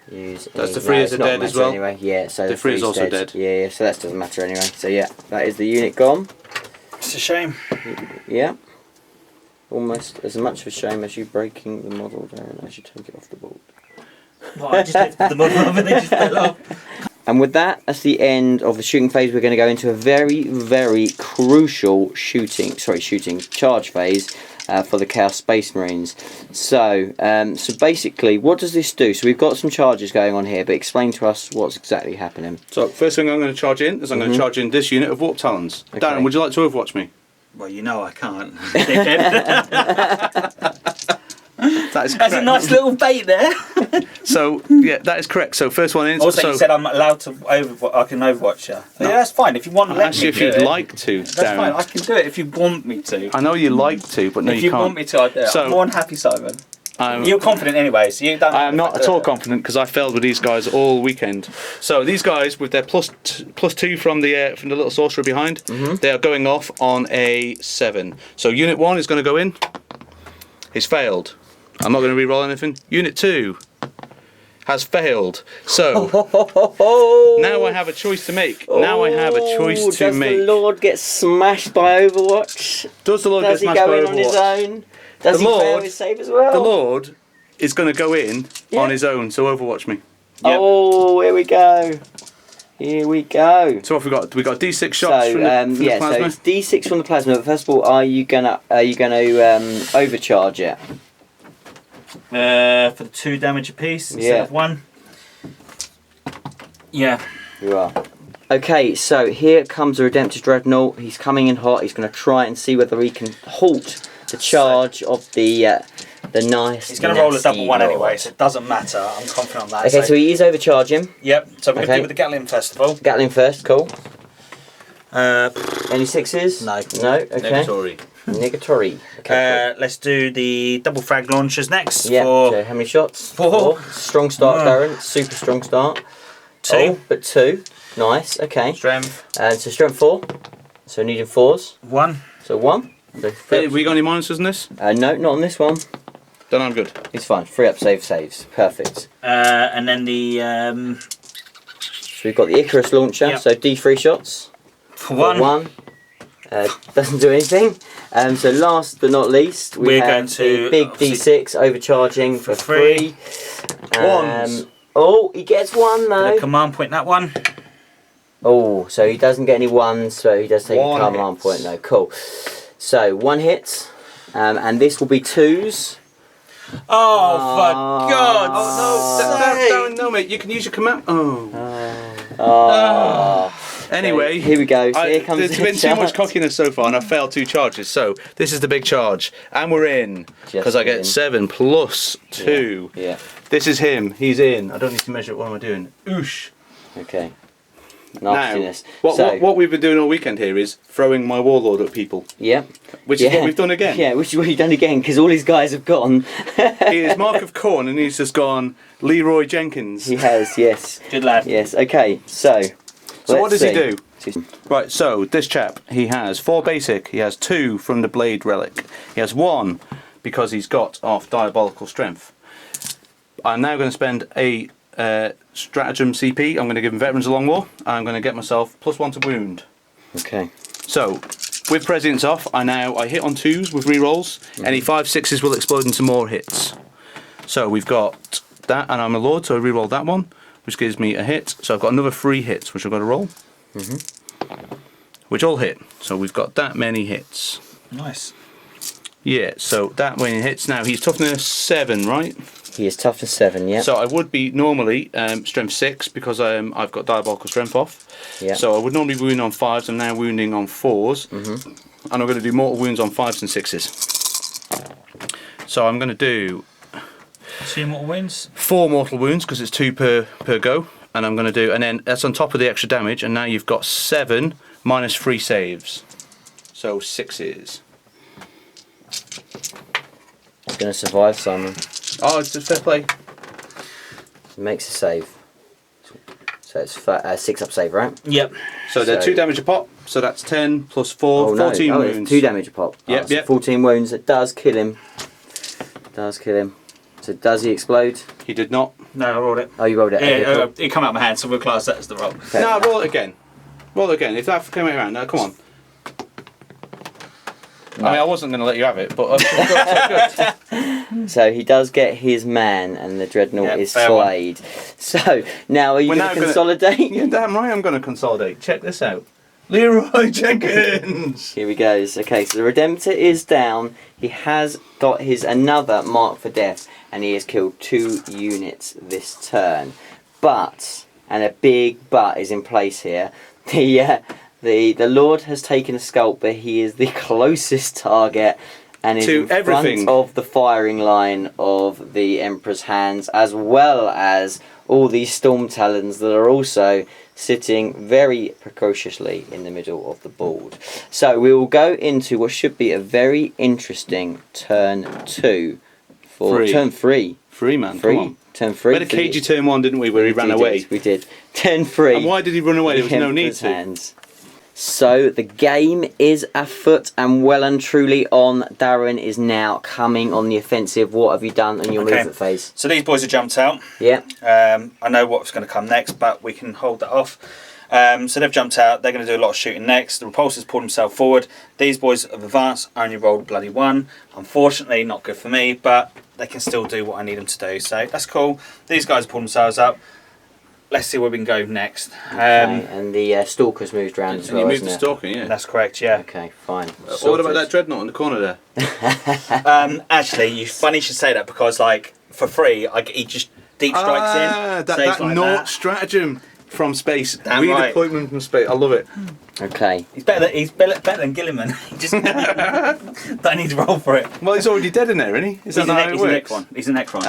use... That's the 3 is a dead as well? Anyway. Yeah, so the 3 is also dead. Yeah, so that doesn't matter anyway. So yeah, that is the unit gone. It's a shame. Yeah. Almost as much of a shame as you breaking the model, Darren, as you take it off the board. Well, I just lifted the model up and they just fell off. And with that, that's the end of the shooting phase. We're going to go into a very, very crucial charge phase for the Chaos Space Marines. So, so basically, what does this do? So we've got some charges going on here, but explain to us what's exactly happening. So first thing I'm going to charge in is I'm going to charge in this unit of Warp Talons. Okay. Darren, would you like to overwatch me? Well, you know I can't. That's a nice little bait there. So yeah, that is correct. So first one in. Also, you said I'm allowed to I can overwatch you. No. Yeah, that's fine. If you want, actually, if you'd like to, that's fine. I can do it if you want me to. I know you like to, but no, you can't. If you want me to, I'll do it. So, I'm more than happy, Simon. You're confident anyway, so you don't. I am not at all confident because I failed with these guys all weekend. So these guys, with their +2 from the little sorcerer behind, they are going off on a 7. So unit 1 is going to go in. He's failed. I'm not going to re-roll anything. Unit 2 has failed. So now I have a choice to make. Does the Lord get smashed by Overwatch? Does the Lord get smashed by Overwatch? Does he go in on his own? Does The he fail Lord- his save as well? The Lord is going to go in Yeah. on his own, so overwatch me. Oh, here we go. Here we go. So what have we got? We got D6 shots from the So plasma. it's D6 from the plasma. But first of all, are you gonna overcharge it? For the 2 damage apiece instead of 1. Yeah. You are. Okay, so here comes the Redemptive Dreadnought. He's coming in hot. He's going to try and see whether he can halt the charge of the nice. He's going to roll a double nasty 1 Lord. anyway, so it doesn't matter. I'm confident on that. Okay, so he is overcharging. Yep, so we're going to Okay. do with the Gatling first of all. Gatling first, cool. Uh, Any 6s? No. No, okay. Negatory. Negatory. Okay, let's do the double frag launchers next. cool. Yeah, For so how many shots? 4. Strong start, Oh. Darren. Super strong start. 2. Oh, but 2. Nice, okay. Strength. So strength 4. So needing 4s. 1. So 1. So Hey, we got any minuses in this? no, not on this one. Then I'm good. It's fine. 3 up saves. Perfect. And then the So we've got the Icarus launcher. Yep. So D3 shots. for Got 1. Doesn't do anything. So last but not least, we We're have going to the big obviously- D6 overcharging for For 3. 3. Ones. Oh, he gets 1 The though. command point that one. Oh, so he doesn't get any 1s, so he does take One a command hit. point. No, cool. So 1 hit, and this will be 2s. Oh, Oh. for God's Oh, sake! no, mate. You can use your command. Oh. Oh. Anyway, Here we go. So here comes there's the been too much charge. cockiness so far, and I've failed 2 charges. So this is the big charge, and we're in because I in. get 7 plus 2. Yeah. This is him. He's in. I don't need to measure it. What am I doing? Oosh. Okay. Now, Nastiness. what we've been doing all weekend here is throwing my warlord at people, Yeah. which is what we've done again. Yeah, which is what you've done again, because all these guys have gone. He is Mark of Corn, and he's just gone Leroy Jenkins. He has, yes. Good lad. Yes, okay, so. So what does let's he do? see. Right, so this chap, he has 4 basic, he has 2 from the Blade Relic, he has 1 because he's got off Diabolical Strength. I'm now going to spend a Stratagem CP, I'm going to give him Veterans of Long War, and I'm going to get myself +1 to wound. Okay. So, with Prescience off, I hit on 2s with rerolls, any 5/6s will explode into more hits. So we've got that, and I'm a Lord, so I reroll that one, which gives me a hit. So I've got another 3 hits, which I've got to roll. Which all hit. So we've got that many hits. Nice. Yeah, so that many hits. Now he's toughness 7, right? He is tough to 7, yeah. So I would be normally strength 6 because I've got Diabolical Strength off. Yeah. So I would normally wound on 5s. I'm now wounding on 4s. And I'm going to do mortal wounds on 5s and 6s. So I'm going to do 2 mortal wounds. 4 mortal wounds because it's 2 per go. And I'm going to do, and then that's on top of the extra damage. And now you've got 7 minus 3 saves. So 6s. He's going to survive, Simon. Oh, it's just fair play. Makes a save. So it's 6 up save, right? Yep. So they're So- 2 damage a pop. So that's 10 plus 4, Oh, no. 14 Oh, wounds. it's 2 damage a pop. Yep, so yep. 14 wounds. It does kill him. So does he explode? He did not. No, I rolled it. Oh, you rolled it. Okay, Yeah, cool. it come out of my hand, so we'll class that as the roll. Okay. No, roll it again. Roll it again. If that came around, no, come on. I mean, I wasn't going to let you have it, but good. So he does get his man, and the dreadnought Yeah, is fair one. slayed. So now are you We're going now to gonna- consolidate? Yeah, damn right, I'm going to consolidate. Check this out. Leroy Jenkins. Here he goes. Okay, so the Redemptor is down. He has got his another mark for death, and he has killed 2 units this turn. But, and a big but is in place here. The Lord has taken a sculpt, but he is the closest target and is To in everything. front of the firing line of the Emperor's hands, as well as all these Storm Talons that are also sitting very precociously in the middle of the board. So we will go into what should be a very interesting turn 2 for Three. turn 3. 3, man. Three. Come on. Turn 3. We had a cagey turn 1, didn't we, where he ran away? We did. Turn 3. And why did he run away? There was no need to. Hands. So the game is afoot and well and truly on. Darren is now coming on the offensive. What have you done on your movement phase? So these boys have jumped out. Yeah. I know what's going to come next, but we can hold that off. So they've jumped out. They're going to do a lot of shooting next. The repulsor's pulled himself forward. These boys have advanced. Only rolled bloody 1. Unfortunately, not good for me, but they can still do what I need them to do. So that's cool. These guys have pulled themselves up. Let's see where we can go next. Okay, and the Stalker's moved around as well, you moved isn't the it? Stalker, yeah. That's correct, yeah. Okay, fine. What about that Dreadnought in the corner there? Actually, you funny you should say that because, like, for free, he just deep strikes in. That like Naught stratagem from space. Damn right. Redeployment from space. I love it. Okay. He's better than Gilliman. He just don't need to roll for it. Well, he's already dead in there, isn't he? Is that how it works? He's an Necron.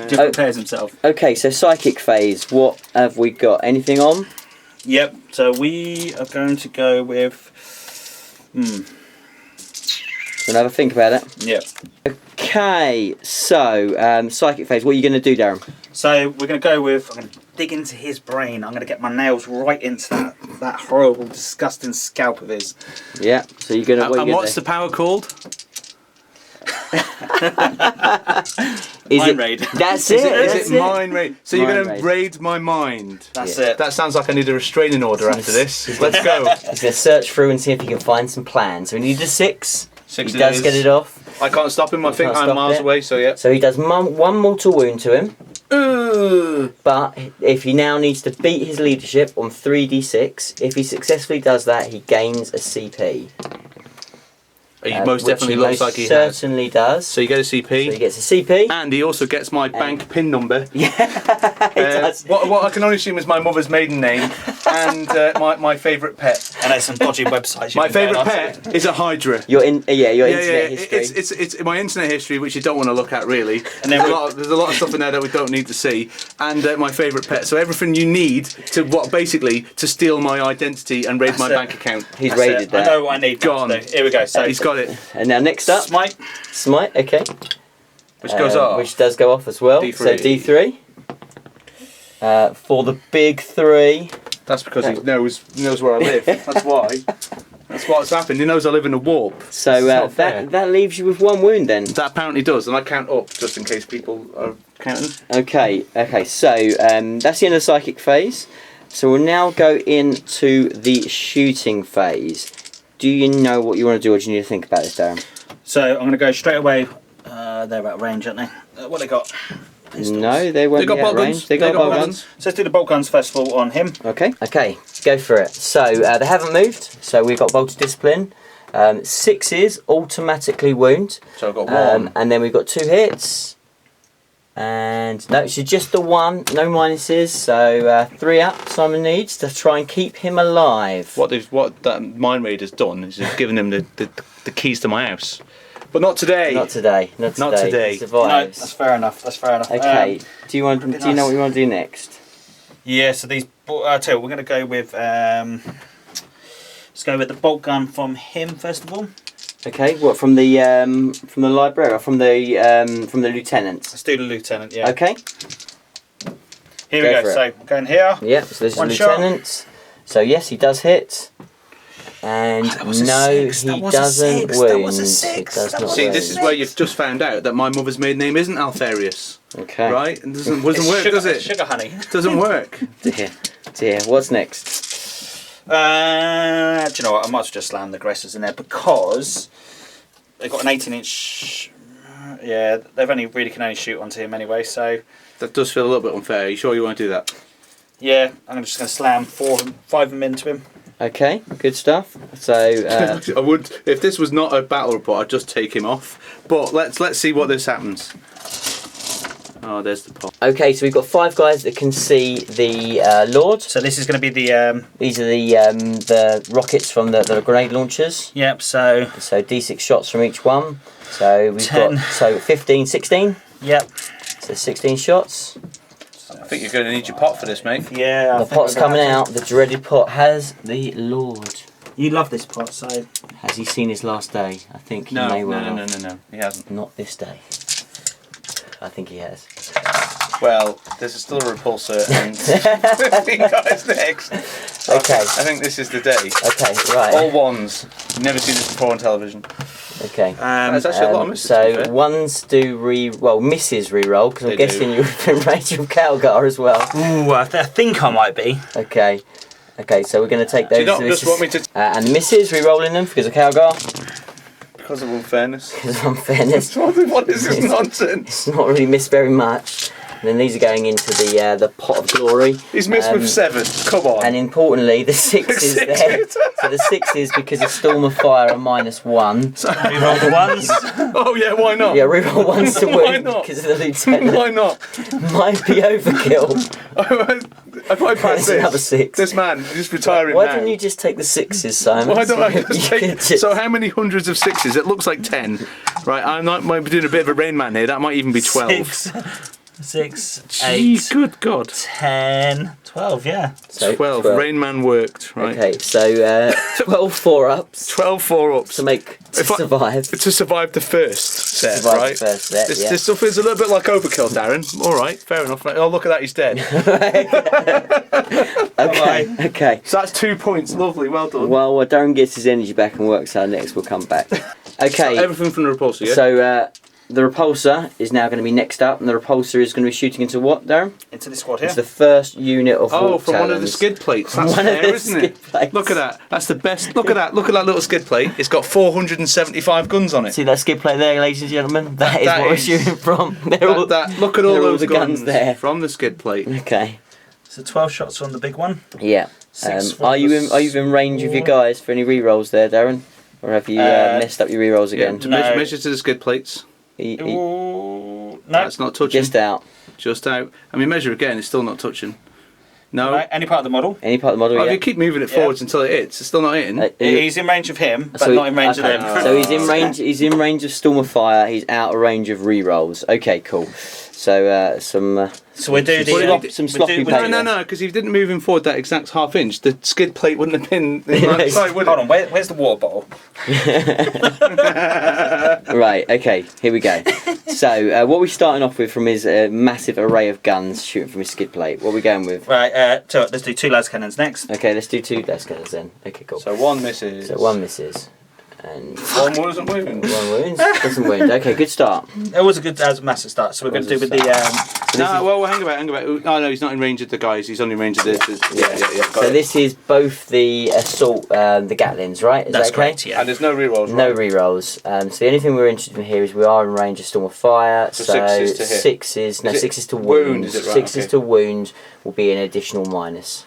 Just repairs himself. Okay, so psychic phase. What have we got? Anything on? Yep. So we are going to go with. We'll have a think about it. Yep. Okay, so psychic phase. What are you going to do, Darren? So we're going to go with. I'm going to dig into his brain. I'm going to get my nails right into that horrible, disgusting scalp of his. Yeah. So you're going to. And what's the power called? Mind raid. That's Is it. it mind raid? So you're Mind going to raid. raid my mind. That's Yeah. it. That sounds like I need a restraining order after this. Let's go. He's going to search through and see if he can find some plans. So we need a 6. 6 He it does is. get it off. I can't stop him. I think can't I'm stop miles it. away. So yeah. So he does 1 mortal wound to him. But if he now needs to beat his leadership on 3d6, if he successfully does that, he gains a CP. He most which definitely he looks most like he has. certainly does. So you get a So he CP. gets a CP. And he also gets my bank PIN number. He does. What I can only assume is my mother's maiden name and my favourite pet. And there's some dodgy websites. My favourite pet is a Hydra. Your internet history. It's my internet history, which you don't want to look at really. And then There's a lot of stuff in there that we don't need to see. And my favourite pet. So everything you need to steal my identity and raid my bank account. He's raided I that. know what I need. Gone. To do. Here we go. So He's got it. And now next up, Smite. Smite. Okay. Which goes off. Which does go off as well. D3. So D3. For the big 3. That's because he knows where I live. That's why. That's what's happened. He knows I live in a warp. So that leaves you with 1 wound then. That apparently does, and I count up just in case people are counting. Okay. So that's the end of the psychic phase. So we'll now go into the shooting phase. Do you know what you want to do, or do you need to think about this, Darren? So I'm going to go straight away. They're out of range, aren't they? What they got? Pistols. No, they won't They got be out of bolt range. guns. They got bolt bolt guns. So let's do the bolt guns first of all on him. Okay, go for it. So they haven't moved, so we've got bolted discipline. 6s automatically wound. So I've got 1. And then we've got 2 hits. And no, so just the 1, no minuses. So 3 up Simon needs to try and keep him alive. What that mind raid has done is it's given him the keys to my house. But not today. Not today. Not today. He No, survives. that's fair enough. Okay. Do you know what you want to do next? Yeah. So these. I'll tell you, we're going to go with. Let's go with the bolt gun from him first of all. Okay. What from the library or from the lieutenant? Let's do the lieutenant. Yeah. Okay. Here we Go go. for it. So going here. Yep. So this is One lieutenant. So yes, he does hit. And that was a no, 6. he That was a doesn't 6. wound. That was a He 6. does not See, wound. this is where you've just found out that my mother's maiden name isn't Alfarius. Okay. Right? It doesn't It's work, sugar, does it? Sugar honey. Doesn't work. Dear. What's next? Do you know what? I might as well just slam the aggressors in there because they've got an 18-inch. Yeah, they've only shoot onto him anyway. So That does feel a little bit unfair. Are you sure you want to do that? yeah, I'm just going to slam 5 of them into him. Okay, good stuff. So I would, if this was not a battle report, I'd just take him off. But let's see what this happens. Oh, there's the pot. okay, so we've got 5 guys that can see the Lord. So this is going to be the. These are the rockets from the grenade launchers. Yep. So So D6 shots from each one. So we've 10. got 15, 16. yep. So 16 shots. I think you're going to need your pot for this, mate. Yeah. The pot's coming out. The dreaded pot has the Lord. You love this pot, so Has he seen his last day? I think he No, may well have. no. He hasn't. Not this day. I think he has. Well, there's still a repulsor and 15 guys next. Okay. I think this is the day. Okay, right. All ones. Never seen this before on television. Okay. There's actually a lot of misses. to be So fair. ones do misses re-roll because I'm They guessing do. you're in range of Calgar as well. Ooh, I think I might be. Okay. Okay, so we're going to take those. Do you not just want me to... and the misses re-rolling them because of Calgar. Because of unfairness. Because of unfairness. What is this nonsense? It's not really missed very much. And then these are going into the pot of glory. He's missed with 7. Come on. And importantly, the 6 is there. So the 6 is because of Storm of Fire and -1. So re-roll the ones. Oh yeah, why not? Yeah, reroll ones to Why wound not? because of the lieutenant. Why not? Might be overkill. If I pass There's another this, 6. this man is retiring Why now. didn't you just take the 6s, Simon? Why don't I just You take... could just- So how many hundreds of 6s? It looks like 10. Right, I might be doing a bit of a Rain Man here. That might even be 12. 6, Gee, 8, good God. 10, 12, yeah. So, 12. Rain Man worked, right? Okay, so 12 4-ups 12 4-ups. to survive. To survive the first set, Survive the right? first set, this, yeah. this stuff is a little bit like overkill, Darren. All right, fair enough. Oh, look at that, he's dead. Okay, okay. So that's 2 points. Lovely, well done. Well, Darren gets his energy back and works out next. We'll come back. Okay, Everything from the repulsor, yeah? so the repulsor is now going to be next up, and the repulsor is going to be shooting into what, Darren? Into the squad here. It's the first unit of Oh, Warp from one of the Talons. skid plates. That's One of fair, the isn't skid it? plates. Look at that. That's the best. Look at that. Look at that little skid plate. It's got 475 guns on it. See that skid plate there, ladies and gentlemen? That is That what we're is- shooting from. They're all, Look at all they're all those the guns there. from the skid plate. Okay, So 12 shots on the big one. yeah. 6 from Are you the in range of your small. guys for any re-rolls there, Darren? Or have you messed up your re-rolls Yeah, again? to No. measure to the skid plates. Ooh, no. That's not touching. Just out. Just out. I mean, measure again. It's still not touching. No. Right, any part of the model. Any part of the model, Oh, if yeah. you keep moving it Yeah. forwards until it hits, it's still not hitting. He's in range of him, but So not in range okay. of them. So he's in range. He's in range of Storm of Fire. He's out of range of re-rolls. Okay, cool. So So we do some sloppy No, paint. no, because if you didn't move him forward that exact half inch, the skid plate wouldn't have been in line of sight, would Hold it? on, where's the water bottle? Right. Okay. Here we go. So what we're starting off with from his massive array of guns shooting from his skid plate. What are we going with? Right, so let's do 2 las cannons next. Okay, let's do 2 desk gunners then. Okay, cool. So one misses. So 1 misses. And One wasn't moving. 1 wounds. Doesn't wound. Okay, good start. It was a massive start, so we're going to do with the... No, well, hang about. Oh, no, he's not in range of the guys. He's only in range of the... Yeah. Got So it. this is both the assault, the Gatlins, right? Is That's that okay? correct, yeah. And there's no rerolls, right? No re-rolls. So the only thing we're interested in here is we are in range of Storm of Fire. So So 6s to hit. 6s, no, Is it 6s to wound, wound. is it right? 6s Okay. to wound will be an additional minus.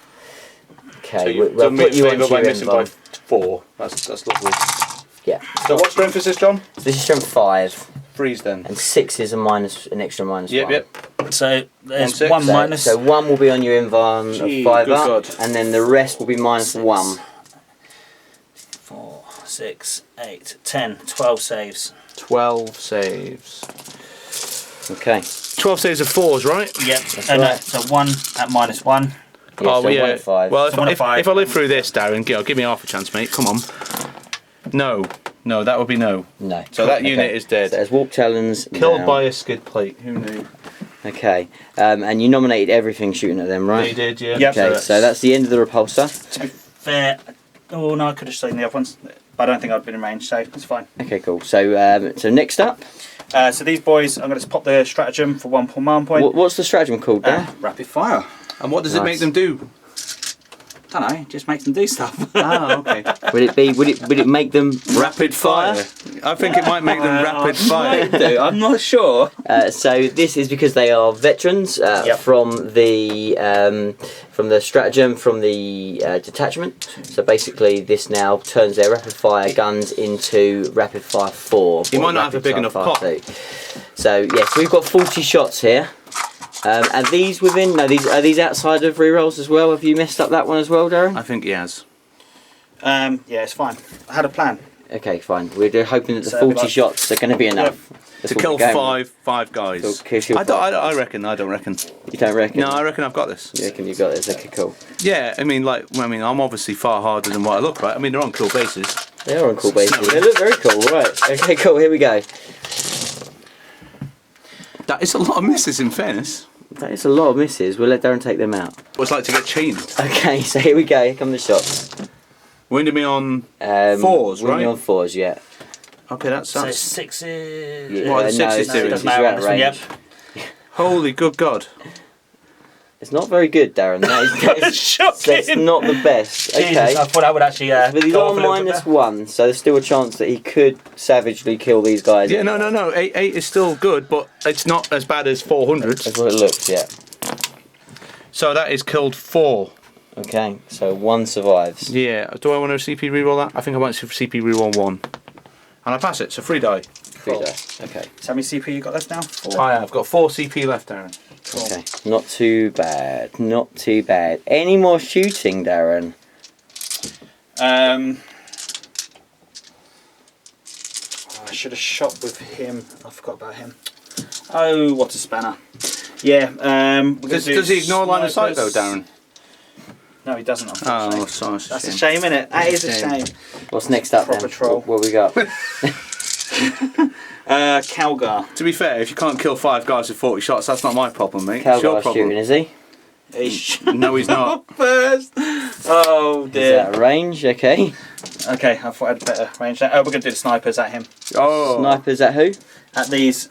Okay, So you've we'll done me put a you favour onto by your missing by invuln. 4. That's lovely. Yeah. So what strength is this, John? So this is strength 5, Freeze then. and 6 is an extra minus 1. Yep. So there's 1, 6. 1 So, minus... so 1 will be on your invuln Gee, of 5 good up, God. and then the rest will be minus 6. 1. 4, 6, 8, 10, 12 saves. 12 saves. Okay. 12 saves of 4s, right? Yep. That's No, right. so 1 at -1. Yeah, Oh, so yeah. 1 at 5. Well, So 1 at if 5. I live through this, Darren, give me half a chance, mate. Come on. No, that would be no. No. So that Okay. unit is dead. So there's Warp Talons. Killed now. by a skid plate. Who knew? Okay. And you nominated everything shooting at them, right? They did, yeah. Yep. Okay, so that's the end of the repulsor. To be fair... Oh, no, I could have seen the other ones. But I don't think I'd been in range, so it's fine. Okay, cool. So so next up, So these boys, I'm going to pop the stratagem for 1 command point. what's the stratagem called, Dan? Rapid fire. And what does it make Nice. them do? Don't know, just makes them do stuff. Ah, okay. Would it make them Rapid fire. I think it might make them rapid fire. I'm not sure. So this is because they are veterans Yep. from the stratagem from the detachment. So basically, this now turns their rapid fire guns into rapid fire 4. You or might not have a rapid big fire enough 5 pot. 2. So yes, we've got 40 shots here. Are these within? No, are these outside of rerolls as well? Have you messed up that one as well, Darren? I think he has. Yeah, it's fine. I had a plan. Okay, fine. We're hoping that the So it'll be 40 like- shots are going to be enough. That's To what kill we're going with. five guys. So kill I reckon. I don't reckon. You don't reckon? No, I reckon I've got this. You reckon you got this? Okay, cool. Yeah, I'm obviously far harder than what I look, right? I mean, they're on cool bases. They are on cool bases. They look very cool, right. Okay, cool, here we go. That is a lot of misses, in fairness. That is a lot of misses. We'll let Darren take them out. What's it like to get chained? Okay, so here we go. Here come the shots. Wounded me on 4s, right? Wounded on 4s, yeah. Okay, that's... So 6s. Yeah, What are the 6s doing? Doesn't matter on this one, yep. Holy good God. It's not very good, Darren. That's Shocking. not the best. Okay. Jesus, I thought I would actually. But he's go on off a little bit -1, so there's still a chance that he could savagely kill these guys. Yeah, no. 8 is still good, but it's not as bad as 400. That's what it looks, yeah. So that is killed 4. Okay, so 1 survives. Yeah, do I want to CP reroll that? I think I might CP reroll 1. And I pass it, so 3 die. 3 dice. Okay. So how many CP you got left now? 4. I have got 4 CP left, Darren. Cool. Okay, not too bad. Not too bad. Any more shooting, Darren? I should have shot with him. I forgot about him. Oh, what a spanner. Yeah. Does he ignore line of sight though, Darren? No, he doesn't. Unfortunately. Oh, sorry. That's a shame, isn't it? That is a shame. What's next up Proper then? troll. What we got? Calgar. To be fair, if you can't kill 5 guys with 40 shots, that's not my problem, mate. It's your Calgar problem. shooting, is he? No, he's not. First. Oh Is dear. that range? Okay. Okay, I thought I had better range now. Oh, we're going to do the snipers at him. Oh. Snipers at who? At these.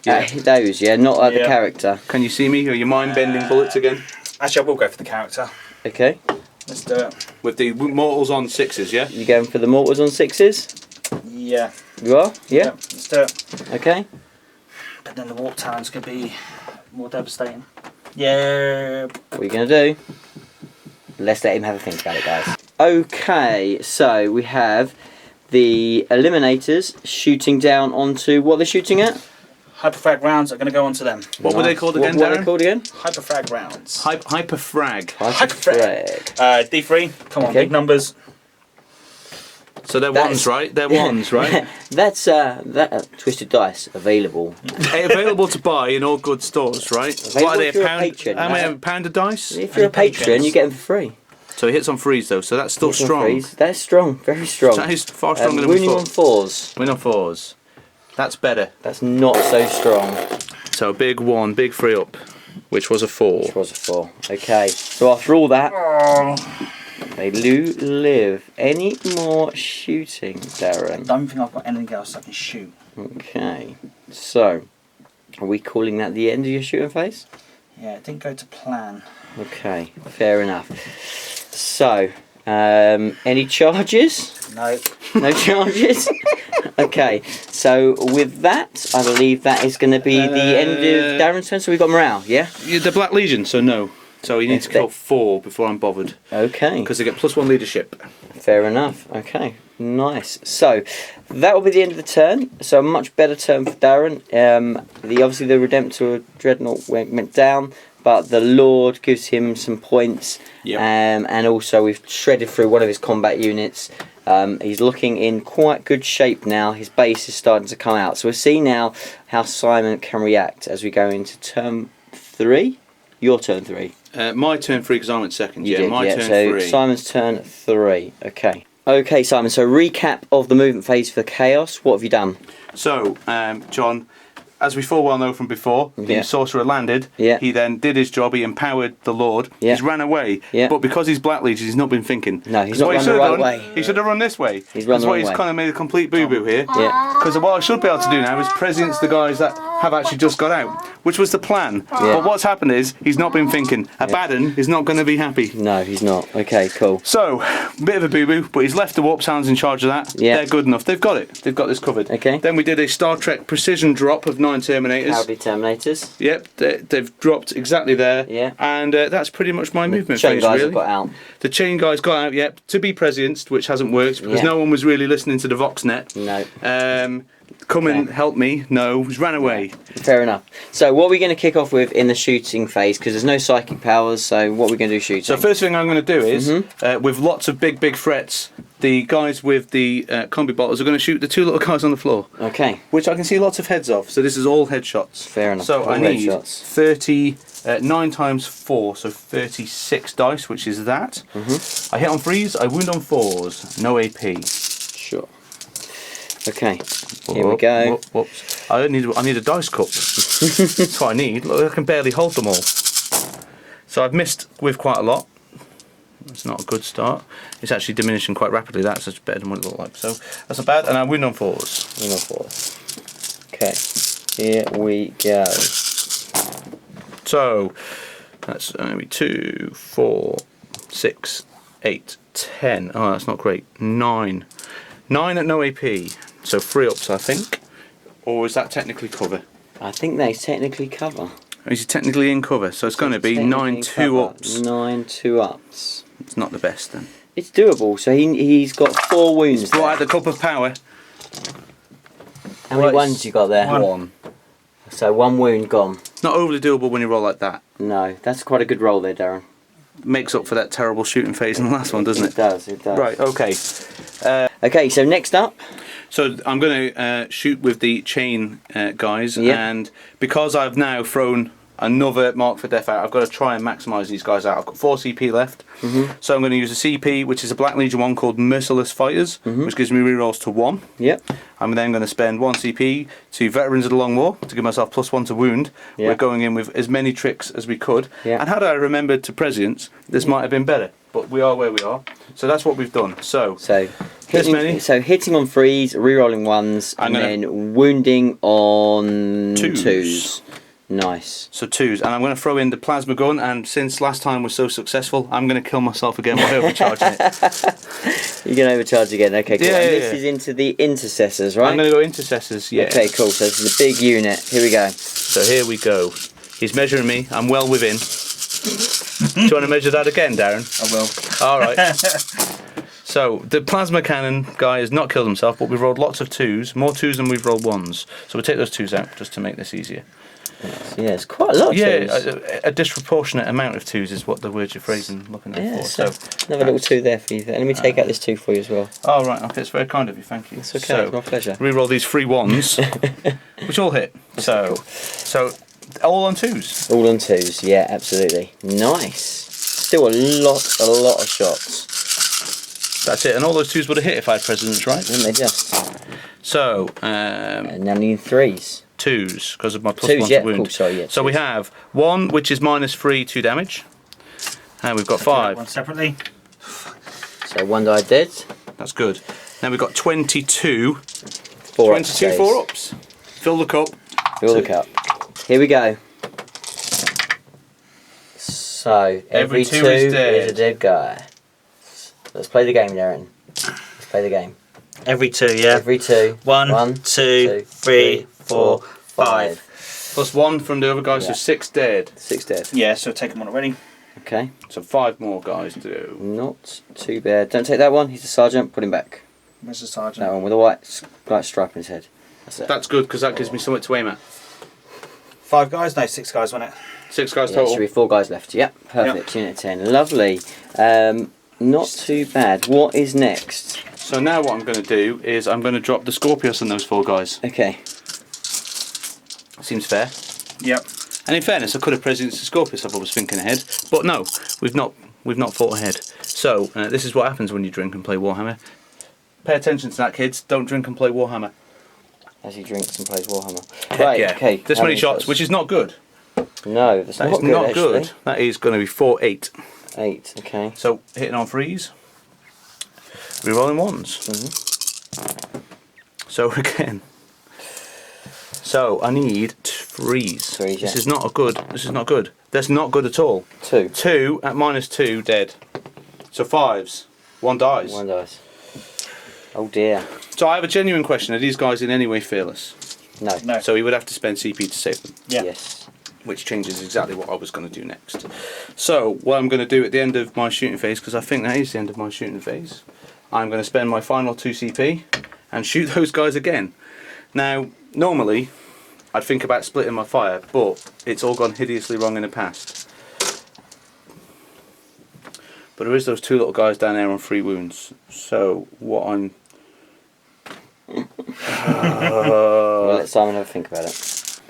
Yeah. At those, yeah, not at the Yeah. character. Can you see me? Are you mind-bending bullets again? Actually, I will go for the character. Okay. Let's do it. With the mortals on 6s, yeah? You going for the mortars on 6s? Yeah. You are? Yeah. Let's do it. Okay. But then the warp talons could be more devastating. Yeah. What are you going to do? Let's let him have a think about it, guys. Okay, so we have the eliminators shooting down onto... What are they shooting at? Hyperfrag rounds are going to go onto them. What were they called again, What are Darren? they called again? Hyperfrag rounds. Hyperfrag. Hyperfrag. D3. Come on, Okay. big numbers. So they're That's- ones, right? They're ones, right? That's Twisted Dice available. Available to buy in all good stores, right? Available What are they? if you're a Pound? patron, How many? no? A pound of dice? If you're a patron, patrons. you get them for free. So he hits on 3s though, so that's still Hits on strong. threes. That's strong, very strong. That is far stronger than we Winning on thought. 4s. Win on 4s. That's better. That's not so strong. So big 1, big 3 up, which was a 4. Which was a 4. Okay, so after all that, they live. Any more shooting, Darren? Don't think I've got anything else I can shoot. Okay, so are we calling that the end of your shooting phase? Yeah, it didn't go to plan. Okay, fair enough. So, any charges? No. No charges? Okay, so with that, I believe that is going to be the end of Darren's turn. So we've got morale, yeah? The Black Legion, so no. So you need to kill 4 before I'm bothered. Okay, Because they get +1 leadership. fair enough. Okay, nice. So that will be the end of the turn. So a much better turn for Darren. Obviously the Redemptor Dreadnought went down, but the Lord gives him some points. Yep. And also we've shredded through one of his combat units. He's looking in quite good shape now. His base is starting to come out. So we'll see now how Simon can react as we go into turn 3. Your turn 3. My turn 3 because I went second. You did, my turn so 3. Simon's turn 3. Okay. Okay, Simon. So recap of the movement phase for Chaos. What have you done? So, John, as we full well know from before, the Yeah. sorcerer landed. Yeah. He then did his job. He empowered the Lord. Yeah. He's ran away. Yeah. But because he's Black Legion, he's not been thinking. No, he's So not what run he the should have right done, way. He should have run this way. He's run That's the why wrong he's way. kind of made a complete boo-boo here. Yeah. Because what I should be able to do now is presence the guys that have actually just got out, which was the plan. Yeah. But what's happened is he's not been thinking. Abaddon is not going to be happy. No, he's not. Okay, cool. So, bit of a boo-boo, but he's left the warp sounds in charge of that. Yeah. They're good enough. They've got it. They've got this covered. Okay. Then we did a Star Trek precision drop of 9 Terminators. Howdy, Terminators. Yep, they've dropped exactly there. Yeah. And that's pretty much my movement Chain phase, guys really. have got out. The chain guys got out, yep, to be presenced, which hasn't worked because Yeah. no one was really listening to the Voxnet. No. Come and Okay. help me. No, he's ran away. Fair enough. So what are we going to kick off with in the shooting phase? Because there's no psychic powers, so what are we going to do shooting? So first thing I'm going to do is, Mm-hmm. with lots of big threats, the guys with the combi bottles are going to shoot the 2 little guys on the floor, Okay, which I can see lots of heads of. So this is all headshots. fair enough. So All I need headshots. 9 times 4, so 36 dice, which is that. I hit on 3s, I wound on 4s, no AP. Sure. Okay, here we go. Whoops. I need a dice cup. That's what I need. Look, I can barely hold them all. So I've missed with quite a lot. It's not a good start. It's actually diminishing quite rapidly. That's just better than what it looked like. So that's not bad. And I win on 4s. Win on 4s. Okay, here we go. So that's maybe 2, 4, 6, 8, 10. Oh, that's not great. 9. 9 at no AP. So 3 ups, I think. Or is that technically cover? I think they technically cover. Is he technically in cover? So it's going to be 9 2 ups. 9 2 ups. It's not the best then. It's doable. So he's got 4 wounds. Brought out the cup of power. How many ones you got there? 1. So 1 wound gone. Not overly doable when you roll like that. No, that's quite a good roll there, Darren. Makes up for that terrible shooting phase in the last one, doesn't it? It does, it does. Right, okay. Okay, so next up. So I'm going to shoot with the chain guys, Yep. and because I've now thrown another Mark for Death out, I've got to try and maximise these guys out. I've got 4 CP left, so I'm going to use a CP, which is a Black Legion one called Merciless Fighters, which gives me rerolls to 1. Yep. I'm then going to spend 1 CP to Veterans of the Long War to give myself +1 to wound. Yeah. We're going in with as many tricks as we could. Yeah. And had I remembered to Prescience, this might have been better. But we are where we are. So that's what we've done. So hitting, hitting on 3s, rerolling 1s, and then wounding on 2s. Nice. So 2s, and I'm going to throw in the plasma gun, and since last time was so successful, I'm going to kill myself again by overcharging it. You're going to overcharge again, okay, cool. Yeah, and this is into the intercessors, right? I'm going to go intercessors, yeah. Okay, cool, so this is a big unit. Here we go. So here we go. He's measuring me, I'm well within. Do you want to measure that again, Darren? I will. Alright. So, the plasma cannon guy has not killed himself, but we've rolled lots of 2s, more 2s than we've rolled 1s. So we'll take those 2s out, just to make this easier. Yeah, it's quite a lot of 2s. Yeah, a disproportionate amount of 2s is what the word you're phrasing looking at for. So another little 2 there for you. Let me take out this 2 for you as well. Oh right, okay, it's very kind of you, thank you. It's okay, So, it's my pleasure. Reroll these 3 1s, which all hit. So all on 2s. All on 2s, yeah, absolutely. Nice. Still a lot of shots. That's it, and all those 2s would have hit if I had Presidents, right? Didn't they just? So, and now need 3s. 2s, because of my +1 2s, yeah, to wound. cool, sorry, yeah, so we have 1, which is -3, 2 damage. And we've got 5. One separately. So 1 died dead. That's good. Now we've got 22. 4 22 ups, 4 ups. Fill the cup. Fill the cup. Here we go. So every 2 is dead. is a dead guy. Let's play the game, Darren. Let's play the game. Every 2, yeah. Every 2. 1, 2, 3, 4, 5. +1 from the other guys, so 6 dead. 6 dead. Yeah, so take them on already. Okay. So 5 more guys to do. Not too bad. Don't take that one. He's a sergeant. Put him back. Where's the sergeant? That one with a white stripe in his head. That's it. That's good because that gives me something to aim at. 5 guys? No, 6 guys, wasn't it? 6 guys Yeah, total. should be 4 guys left. Yep. Perfect. Unit 10. Lovely. Not too bad. What is next? So now what I'm going to do is I'm going to drop the Scorpius on those 4 guys. Okay. Seems fair. Yep. And in fairness, I could have Presidents of Scorpius if I was thinking ahead, but no, we've not thought ahead. So this is what happens when you drink and play Warhammer. Pay attention to that, kids. Don't drink and play Warhammer. As he drinks and plays Warhammer. Heck Right. yeah. Okay. This many shots, which is not good. No, that's That not is good. not actually. good. That is going to be 4 8. 8. Okay. So hitting on 3s. Rerolling 1s. So again. So I need 3s. 3s, yeah. This is not a good. This is not good. That's not good at all. 2. 2 at -2 dead. So 5s. 1 dies. 1 dice. Oh dear. So I have a genuine question: are these guys in any way fearless? No. No. So he would have to spend CP to save them. Yeah. Yes. Which changes exactly what I was going to do next. So what I'm going to do at the end of my shooting phase, because I think that is the end of my shooting phase, I'm going to spend my final 2 CP and shoot those guys again. Now, normally, I'd think about splitting my fire, but it's all gone hideously wrong in the past. But there is those 2 little guys down there on 3 wounds. So what I'm... We'll let Simon have a think about it.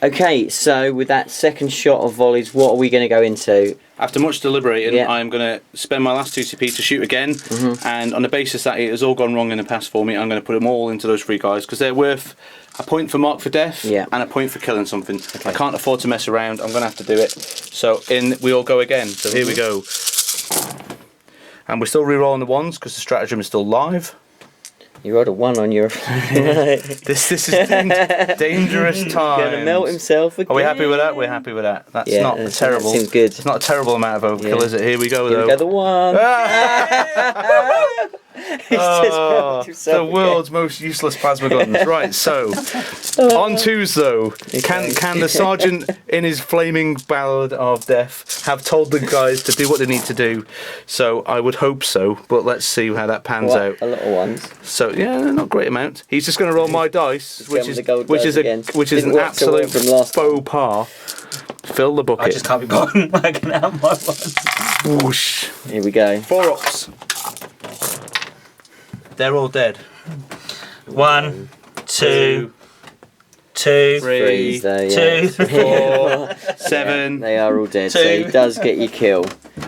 Okay, so with that second shot of volleys, what are we going to go into? After much deliberating, Yeah. I'm going to spend my last 2 CP to shoot again, and on the basis that it has all gone wrong in the past for me, I'm going to put them all into those 3 guys, because they're worth a point for mark for death and a point for killing something. I can't afford to mess around, I'm going to have to do it. So we all go again, so here we go. And we're still re-rolling the ones, because the stratagem is still live. You rolled a 1 on your... This is dangerous times. Gonna melt himself again. Are we happy with that? We're happy with that. That's not terrible. That seems good. It's not a terrible amount of overkill, is it? Here we go, Here though. we go, the 1. He's just melted himself the world's most useless plasma guns. Right, so on 2s though. Can the sergeant in his flaming ballad of death have told the guys to do what they need to do? So I would hope so, but let's see how that pans out. A little ones. So yeah, not a great amount. He's just going to roll my dice, which is an absolute faux pas. Fill the bucket. I just can't be bothered working out my one. Whoosh. Here we go. 4 ups. They're all dead. 1, 2, 2, 3, 2, 4, 7. They are all dead, so 2. he does get your kill.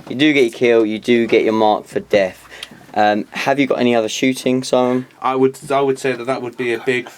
You do get your kill, you do get your mark for death. Have you got any other shooting, Simon? I would say that would be a big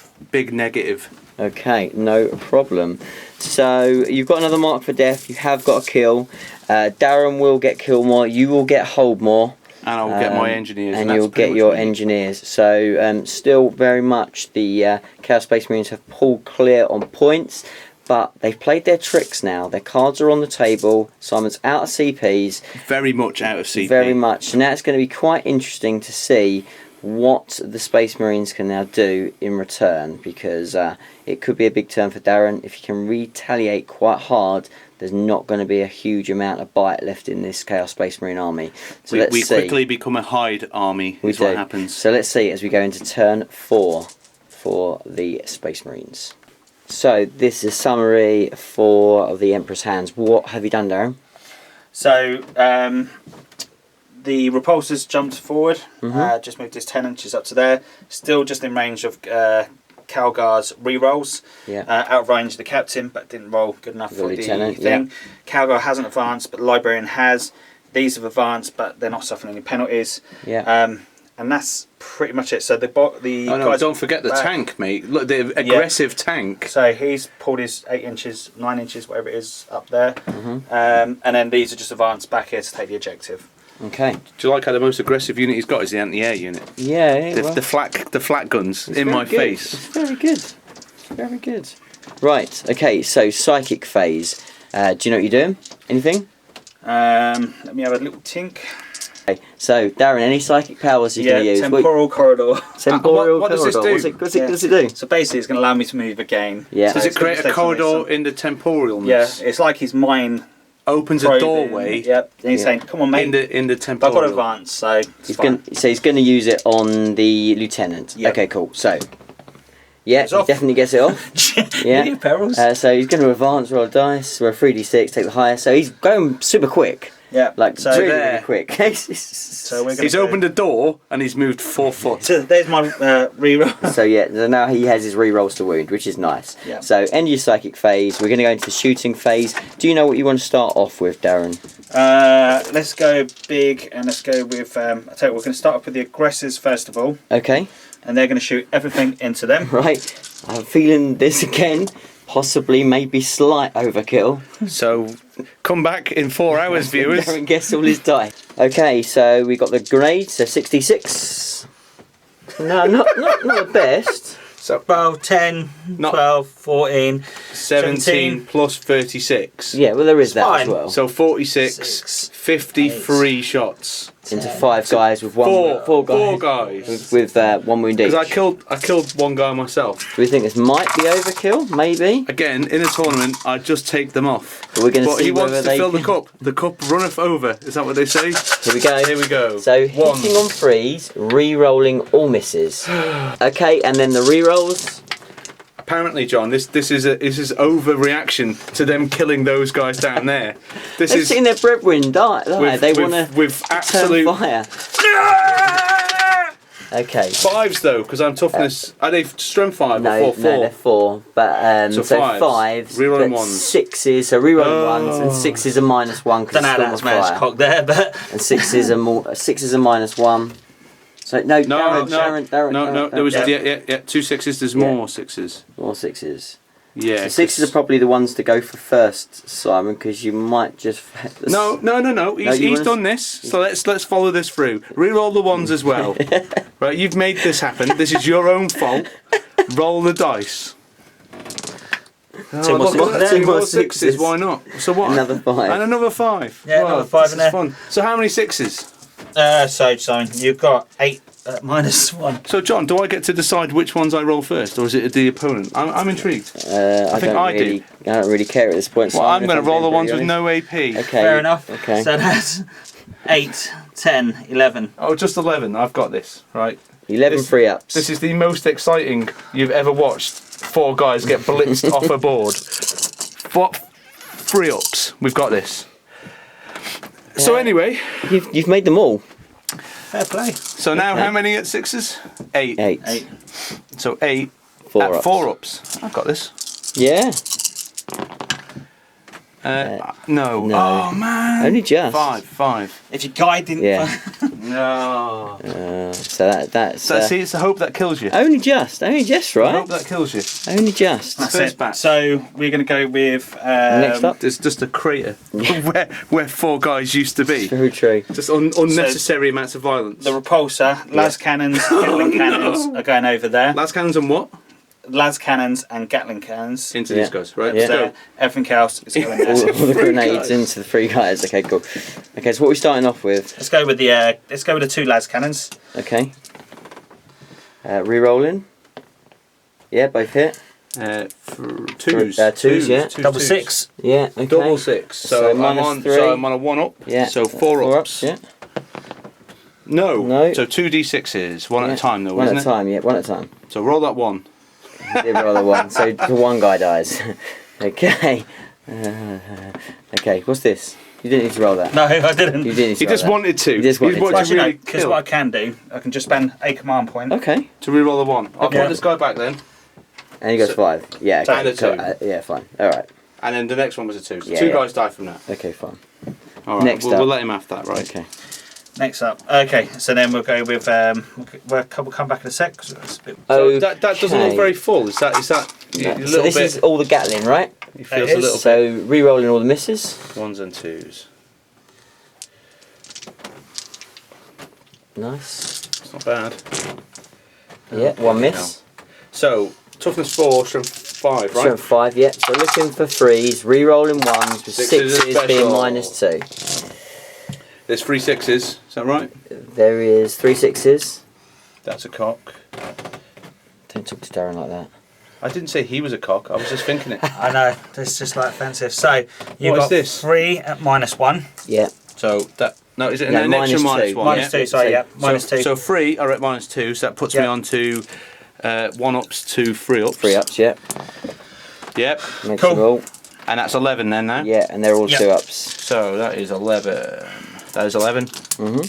negative. Okay, no problem. So you've got another mark for death, you have got a kill. Darren will get kill more, you will get hold more. And I'll get my engineers. And you'll get your engineers. So still very much the Chaos Space Marines have pulled clear on points, but they've played their tricks now. Their cards are on the table. Simon's out of CPs. Very much out of CP. Very much. So now it's going to be quite interesting to see what the Space Marines can now do in return, because it could be a big turn for Darren. If he can retaliate quite hard, there's not going to be a huge amount of bite left in this Chaos Space Marine army. So let's see. We quickly become a hide army, is what happens. So let's see as we go into turn 4 for the Space Marines. So this is a summary for the Emperor's Hands. What have you done, Darren? So the repulsors jumped forward, just moved his 10 inches up to there. Still just in range of Calgar's re-rolls. Out of range of the captain, but didn't roll good enough for the thing. Yeah. Calgar hasn't advanced, but the Librarian has. These have advanced, but they're not suffering any penalties. And that's pretty much it. So the guys don't forget the tank, mate. Look, the aggressive tank. So he's pulled his 8 inches, 9 inches, whatever it is, up there. And then these are just advanced back here to take the objective. Okay. Do you like how the most aggressive unit he's got is the anti-air unit? Yeah. The flat guns in my face. It's very good. Very good. Right. Okay. So psychic phase. Do you know what you're doing? Anything? Let me have a little tink. Okay. So Darren, any psychic powers you're going to use? Temporal corridor. Temporal what does corridor. this do? What's it do? So basically, it's going to allow me to move again. Yeah. So Does it create a corridor in the temporalness? Yeah. It's like his mind opens a doorway. Yep. And he's saying, "Come on, mate." In the temporal. I've got advance, so he's going to use it on the lieutenant. Yep. Okay, cool. So, yeah, he definitely gets it off. Yeah. So he's going to advance, roll a dice, roll a 3d6, take the higher. So he's going super quick. Yeah. Like so really quick. So he's opened a door and he's moved 4 foot. So there's my reroll. So yeah, so now he has his rerolls to wound, which is nice. Yeah. So end your psychic phase. We're going to go into the shooting phase. Do you know what you want to start off with, Darren? Let's go big and let's go with. I tell you, we're going to start off with the aggressors first of all. Okay. And they're going to shoot everything into them. Right. I'm feeling this again. Possibly, maybe slight overkill. So, come back in 4 hours, viewers. Darren gets all his die. Okay, so we got the grade, so 66. No, not the best. So 12, 10, 12, 14, 17 plus 36. Yeah, well there is that fine. as well. So 46, 53 shots. Into 5 guys with four guys. With 1 wound each. Because I killed 1 guy myself. Do we think this might be overkill? Maybe. Again, in a tournament, I'd just take them off. But we're going to see he whether wants to fill the cup. The cup runneth over. Is that what they say? Here we go. Here we go. So hitting on 3s, re-rolling all misses. Okay, and then the re-rolls. Apparently, John, this is overreaction to them killing those guys down there. They've seen their brethren die. They want to with absolute fire. Okay. Fives though, because I'm toughness. Are they strength 5 No, or 4? no, they're 4. But So fives. Rerolling but ones. 6s. So rerolling ones, and 6s are -1 because Don't know how that's managed cock there, but and 6s are -1. So no, Darren. No. There was Yeah. yeah. 2 6s. There's more 6s. More 6s. Yeah. So 6s are probably the ones to go for first, Simon, because you might just. No. He's done this. So let's follow this through. Reroll the ones as well. Right, you've made this happen. This is your own fault. Roll the dice. Two more sixes. Two more sixes. Why not? So what? Another 5. And another 5. Yeah, another 5 this in is there. fun. So how many 6s? So Simon, you've got 8 -1. So John, do I get to decide which ones I roll first, or is it the opponent? I'm intrigued. I think I do. don't really care at this point. Well, Simon, I'm if going to roll the being ones with pretty no AP. honest. Okay. Fair enough. Okay. So that's 8, 10, 11. Oh, just 11. I've got this. Right. 11 This- free ups. This is the most exciting you've ever watched. 4 guys get blitzed off a board. 3 ups. We've got this. So anyway, You've made them all. Fair play. so now how many at 6s? 8. 8. 8. So 8 4 at ups. 4 ups. I've got this. Yeah. No. No. Oh man. Only just. 5. If your guy didn't. Yeah. No. So that's. So see, it's the hope that kills you. Only just, The right? hope that kills you. Only just. That's First it. batch. So we're going to go with. Next up. There's just a crater where 4 guys used to be. Very true. Just unnecessary amounts of violence. The repulsor, las cannons, Gatling cannons are going over there. Las cannons and what? Las cannons and Gatling cannons. Into Yeah. these guys, right? Yeah. So everything else is going All, there. all the grenades guys. into the 3 guys. Okay, cool. Okay, so what are we starting off with? Let's go with the 2 las cannons. Okay. Re-rolling. Yeah, both hit. Twos. Twos, yeah. Double 6. Yeah, okay. Double 6. So, So I'm minus on. 3. So I'm on a 1 up. Yeah. So 4 ups. Yeah. No. No. So 2d6s, one at Yeah. a time though, One isn't at a it? time, yeah, one at a time. So roll that 1. Did roll the 1, so the 1 guy dies. Okay. Okay, what's this? You didn't need to roll that. No, I didn't. You didn't need to He roll just that. wanted to. He just wanted wanted to. Well, actually, really no, because kill. what I can do, I can just spend a command point. Okay. To reroll the 1. I'll Yeah. put this guy back then. And he goes So- 5. Yeah, okay. And a 2. Yeah, fine. Alright. And then the next one was a 2. So Yeah, 2 yeah. guys die from that. Okay, fine. Alright, Next we'll up. let him have that, right? Okay. Next up. Okay, so then we'll go with. We'll come back in a sec. 'Cause it's a bit, So that doesn't look Okay. very full. Is that a So little this bit? is all the Gatling, right? It feels It a is. little So re-rolling all the misses. bit 1s and 2s. Nice. It's not bad. Yeah, 1 miss. So toughness 4, strength 5, right? Strength 5, yeah. So looking for 3s, re-rolling 1s with 6s is 6s being special. -2. There's 3 6s. Is that right? There is 3 6s. That's a cock. Don't talk to Darren like that. I didn't say he was a cock. I was just thinking it. I know, it's just like offensive. So you've What is got this? 3 at -1. Yeah. So that no, is it No, an extra -2. -1? Minus yeah? 2, sorry, yeah. Minus 2. So 3 are at -2, so that puts me Yeah. on to 1 ups to 3 ups. 3 ups, yeah. Yep. Makes Cool. them all. And that's 11 then now. Yeah, and they're all Yeah. 2 ups. So that is 11. That is 11. Mm-hmm.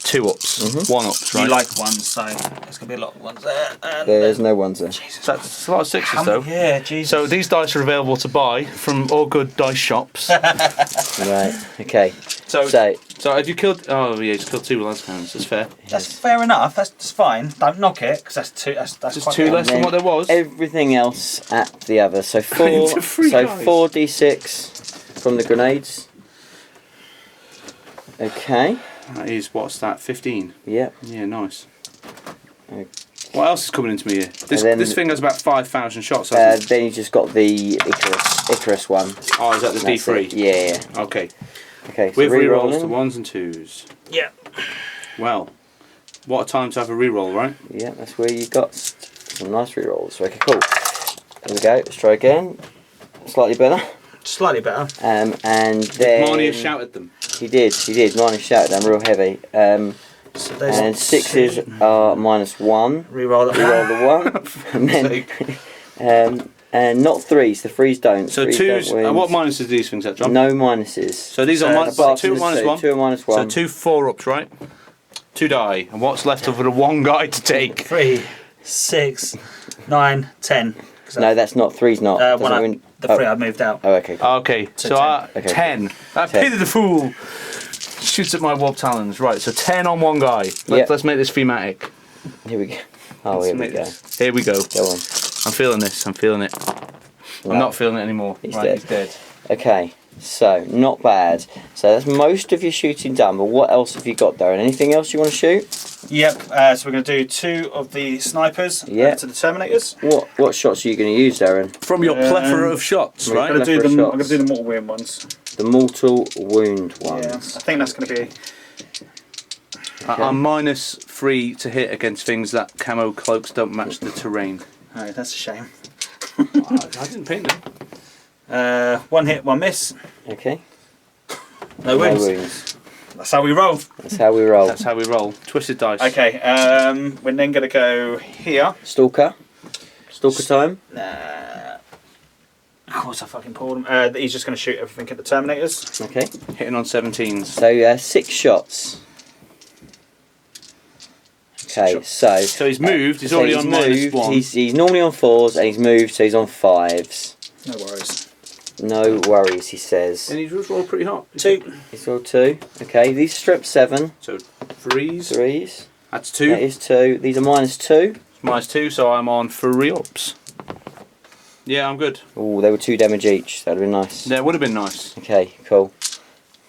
2 ups. 1 ups, right? You like 1s, so there's going to be a lot of 1s there. And There's no 1s there. That's a lot of 6s though. Yeah, Jesus. So these dice are available to buy from all good dice shops. Right, okay. So, So, so have you killed? Oh yeah, he's killed 2 last hands. That's fair. That's fair enough. That's fine. Don't knock it because that's 2. That's Just quite 2 good. less than what there was. everything else at the other. So 4, Into 3 so guys. 4d6 from the grenades. Okay. That is, what's that? 15. Yep. Yeah, nice. Okay. What else is coming into me here? This And then- this thing has about 5,000 shots. Hasn't it? Then you just got the Icarus one. Oh, is that the That's D3? it. Yeah, yeah. Okay. Okay, so With rerolls re-rolling. to 1s and 2s. Yeah. Well, what a time to have a reroll, right? Yeah, that's where you got some nice re-rolls. Okay, cool. There we go. Let's try again. Slightly better. Slightly better. And then Marnie has shouted them. He did. Marnie shouted. I'm real heavy. So there's And 6s are -1. Reroll that Reroll one. the 1, and then and not 3s. The 3s don't. So 3s 2s, don't win. and what minuses are these things at, John? No minuses. So these are So minus, Apart 2 from the minus two, 1. 2 minus So 1. 2 4 ups, right? 2 die. And what's left of the 1 guy to take? 3, 6, 9, 10. No, that's not. 3's not. The 3 I moved out. Oh, okay. Cool. Okay, so 10. 10. That pity the fool shoots at my wob talons. Right, so 10 on 1 guy. Let's make this thematic. Here we go. Oh, here we go. Here we go. Go on. I'm feeling this. I'm feeling it. I'm not feeling it anymore. He's right, dead. he's dead. Okay, so not bad. So that's most of your shooting done. But what else have you got, Darren? Anything else you want to shoot? Yep. So we're going to do 2 of the snipers. To the Terminators. What shots are you going to use, Darren? From your plethora of shots, right? I'm going to do the mortal wound ones. The mortal wound ones. Yeah, I think that's going to be. Okay. I'm -3 to hit against things that camo cloaks don't match the terrain. Oh, that's a shame. I didn't paint them. 1 hit, 1 miss. Okay. No wounds. That's how we roll. That's how we roll. That's how we roll. Twisted dice. Okay, we're then going to go here. Stalker. Stalker time. Of course I fucking pulled him. He's just going to shoot everything at the Terminators. Okay. Hitting on 17s. So 6 shots. Okay, so he's moved. He's already on -1. He's normally on 4s and he's moved, so he's on 5s. No worries. No worries, he says. And he's rolled pretty hot. 2. He's rolled 2. Okay, these strip 7. So 3s. 3s. That's 2. That is 2. These are -2. -2, so I'm on 3 ups. Yeah, I'm good. Oh, they were 2 damage each. That'd have been nice. Yeah, it would have been nice. Okay, cool.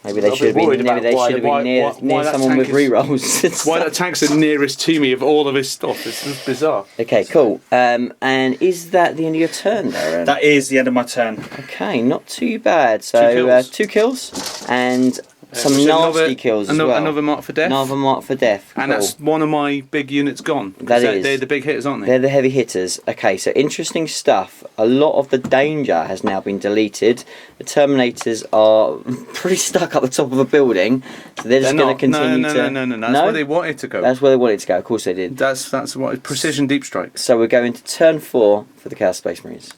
Maybe they should have been. Maybe they should have been near someone with rerolls. Why that tank's the nearest to me of all of his stuff? It's just bizarre. Okay, cool. And is that the end of your turn, Darren? That is the end of my turn. Okay, not too bad. So 2 kills and some nasty kills as well. Another mark for death. Another mark for death. And that's one of my big units gone. They're the big hitters, aren't they? They're the heavy hitters. Okay, so interesting stuff. A lot of the danger has now been deleted. The Terminators are pretty stuck up the top of a building, so they're just going to continue to. No. That's where they wanted to go. That's where they wanted to go. Of course they did. That's what precision deep strike. So we're going to turn 4 for the Chaos Space Marines.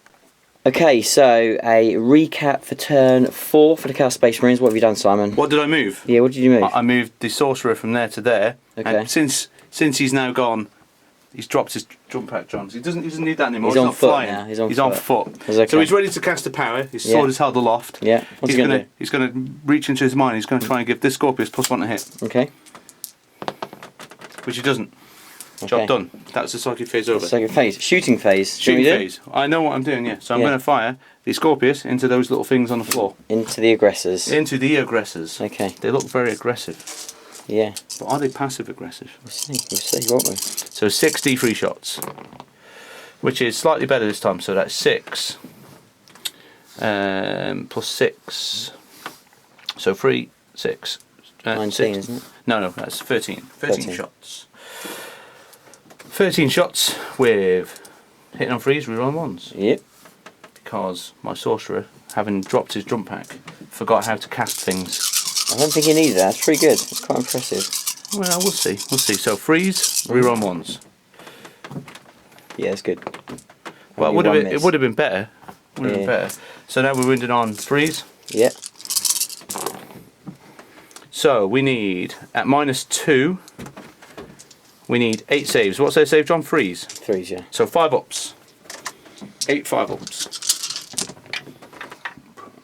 Okay, so a recap for turn 4 for the Chaos Space Marines. What have you done, Simon? What did I move? Yeah, what did you move? I moved the Sorcerer from there to there. Okay. And since he's now gone, he's dropped his jump pack drums. He doesn't need that anymore. He's on not foot flying. now. He's on foot. Okay. So he's ready to cast a power. His sword is held aloft. Yeah. What's he going to do? He's going to reach into his mind. He's going to try and give this Scorpius +1 to hit. Okay. Which he doesn't. Okay. Job done. That's the psychic phase over. Second phase. Shooting phase. Shooting phase. I know what I'm doing, yeah. So I'm going to fire the Scorpius into those little things on the floor. Into the aggressors. Into the aggressors. Okay. They look very aggressive. Yeah. But are they passive aggressive? We'll see, won't we? So 6 D3 shots. Which is slightly better this time. So that's 6. Plus 6. So 3, 6. 19, 6. isn't it? No, that's 13. 13 shots. 13 shots with hitting on 3s, reroll 1s. Yep. Because my Sorcerer, having dropped his jump pack, forgot how to cast things. I don't think he needed that. That's pretty good. It's quite impressive. Well, we'll see. We'll see. So 3s, reroll 1s. Yeah, it's good. Well, it would have been better. Would have been better. So now we're winded on 3s. Yep. So we need at -2. We need 8 saves. What's their save, John? 3s. 3s, yeah. So 5 ups. 8 5 ups.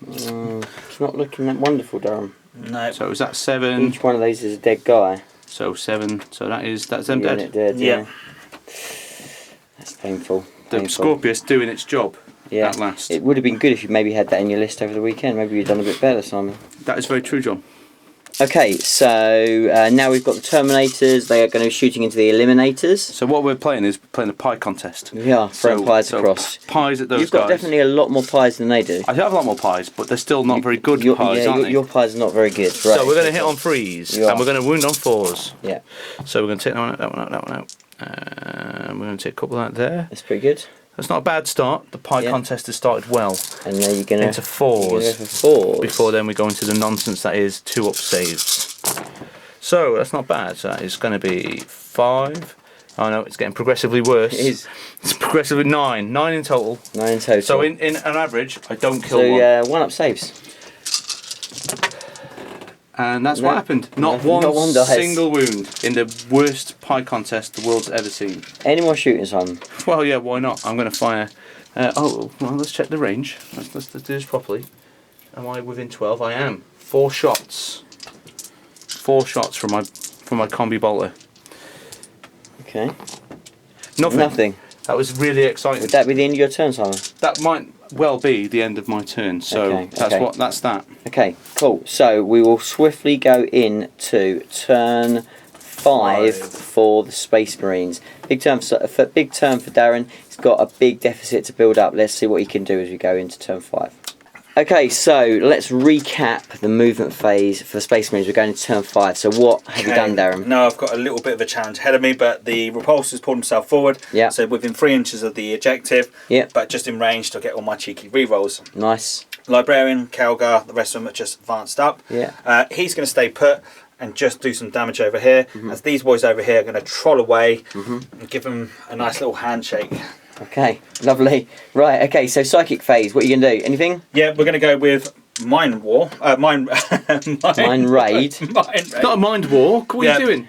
It's not looking that wonderful, Darren. No. So is that 7? Each one of these is a dead guy. So 7. So that's them dead. Yeah. That's painful. The Scorpius doing its job at last. It would have been good if you maybe had that in your list over the weekend. Maybe you'd done a bit better, Simon. That is very true, John. Okay, so now we've got the Terminators. They are going to be shooting into the Eliminators. So what we're playing is playing a pie contest. Yeah, throwing pies across. Pies at those guys. You've got definitely a lot more pies than they do. I have a lot more pies, but they're still not very good pies, aren't they? Your pies are not very good. Right. So we're going to hit on 3s, and we're going to wound on 4s. Yeah. So we're going to take that one out, that one out, that one out. We're going to take a couple out there. That's pretty good. That's not a bad start. The pie contest has started well. And now you're going to into 4s. Go for 4s. Before then we go into the nonsense that is 2 up saves. So that's not bad. So that is going to be 5. Oh no, it's getting progressively worse. It is. It's progressively 9. 9 in total. 9 in total. So in an average, I don't kill one. So 1 up saves. And that's No. what happened. Not No, one not one dies. single wound in the worst pie contest the world's ever seen. Any more shooting, Simon? Well, yeah, why not? I'm going to fire. Well, let's check the range. Let's do this properly. Am I within 12? I am. 4 shots. 4 shots from my combi bolter. Okay. Nothing. Nothing. That was really exciting. Would that be the end of your turn, Simon? That might well be the end of my turn. So Okay, that's okay. that's that. Okay, cool. So we will swiftly go into turn 5 for the Space Marines. Big turn for Darren. He's got a big deficit to build up. Let's see what he can do as we go into turn 5. Okay, so let's recap the movement phase for the Space Marines. We're going into turn 5. So what have you done, Darren? No, I've got a little bit of a challenge ahead of me, but the repulsor's pulled himself forward. Yeah. So within 3 inches of the objective. Yeah. But just in range to get all my cheeky rerolls. Nice. Librarian, Calgar, the rest of them are just advanced up. Yeah. He's going to stay put and just do some damage over here. As these boys over here are going to troll away and give them a nice little handshake. Okay, lovely. Right, okay, so Psychic phase. What are you going to do? Anything? Yeah, we're going to go with Mind War. Mind Raid. It's not a mind war. What are you doing?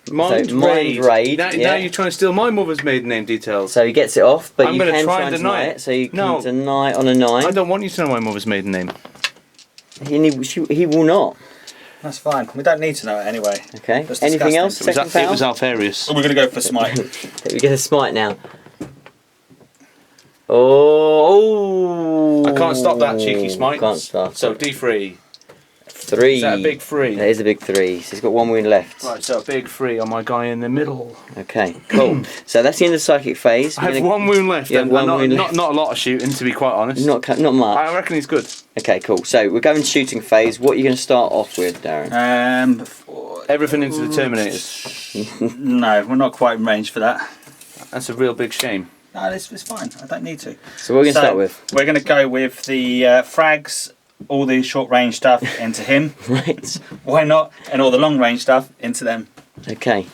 Mind raid. Now you're trying to steal my mother's maiden name details. So he gets it off, but I'm you gonna can try and deny it. So you can No. deny on a 9. I don't want you to know my mother's maiden name. He will not. That's fine. We don't need to know it anyway. Okay. That's Anything disgusting. else? It was, Second it was foul? Alfarius. We're going to go for Smite. We get a smite now. Oh! I can't stop that cheeky smite. Can't stop. So D3. 3. Is that a big 3? That is a big 3. So he's got 1 wound left. Right, so a big 3 on my guy in the middle. Okay, cool. So that's the end of the Psychic phase. I have 1 wound left. You have and one not, wound not, left. not a lot of shooting, to be quite honest. Not much. I reckon he's good. Okay, cool. So we're going shooting phase. What are you going to start off with, Darren? Everything into the Terminators. No, we're not quite in range for that. That's a real big shame. No, it's fine. I don't need to. So what are we going to start with? We're going to go with the frags, all the short range stuff into him. Right. Why not? And all the long range stuff into them. Okay.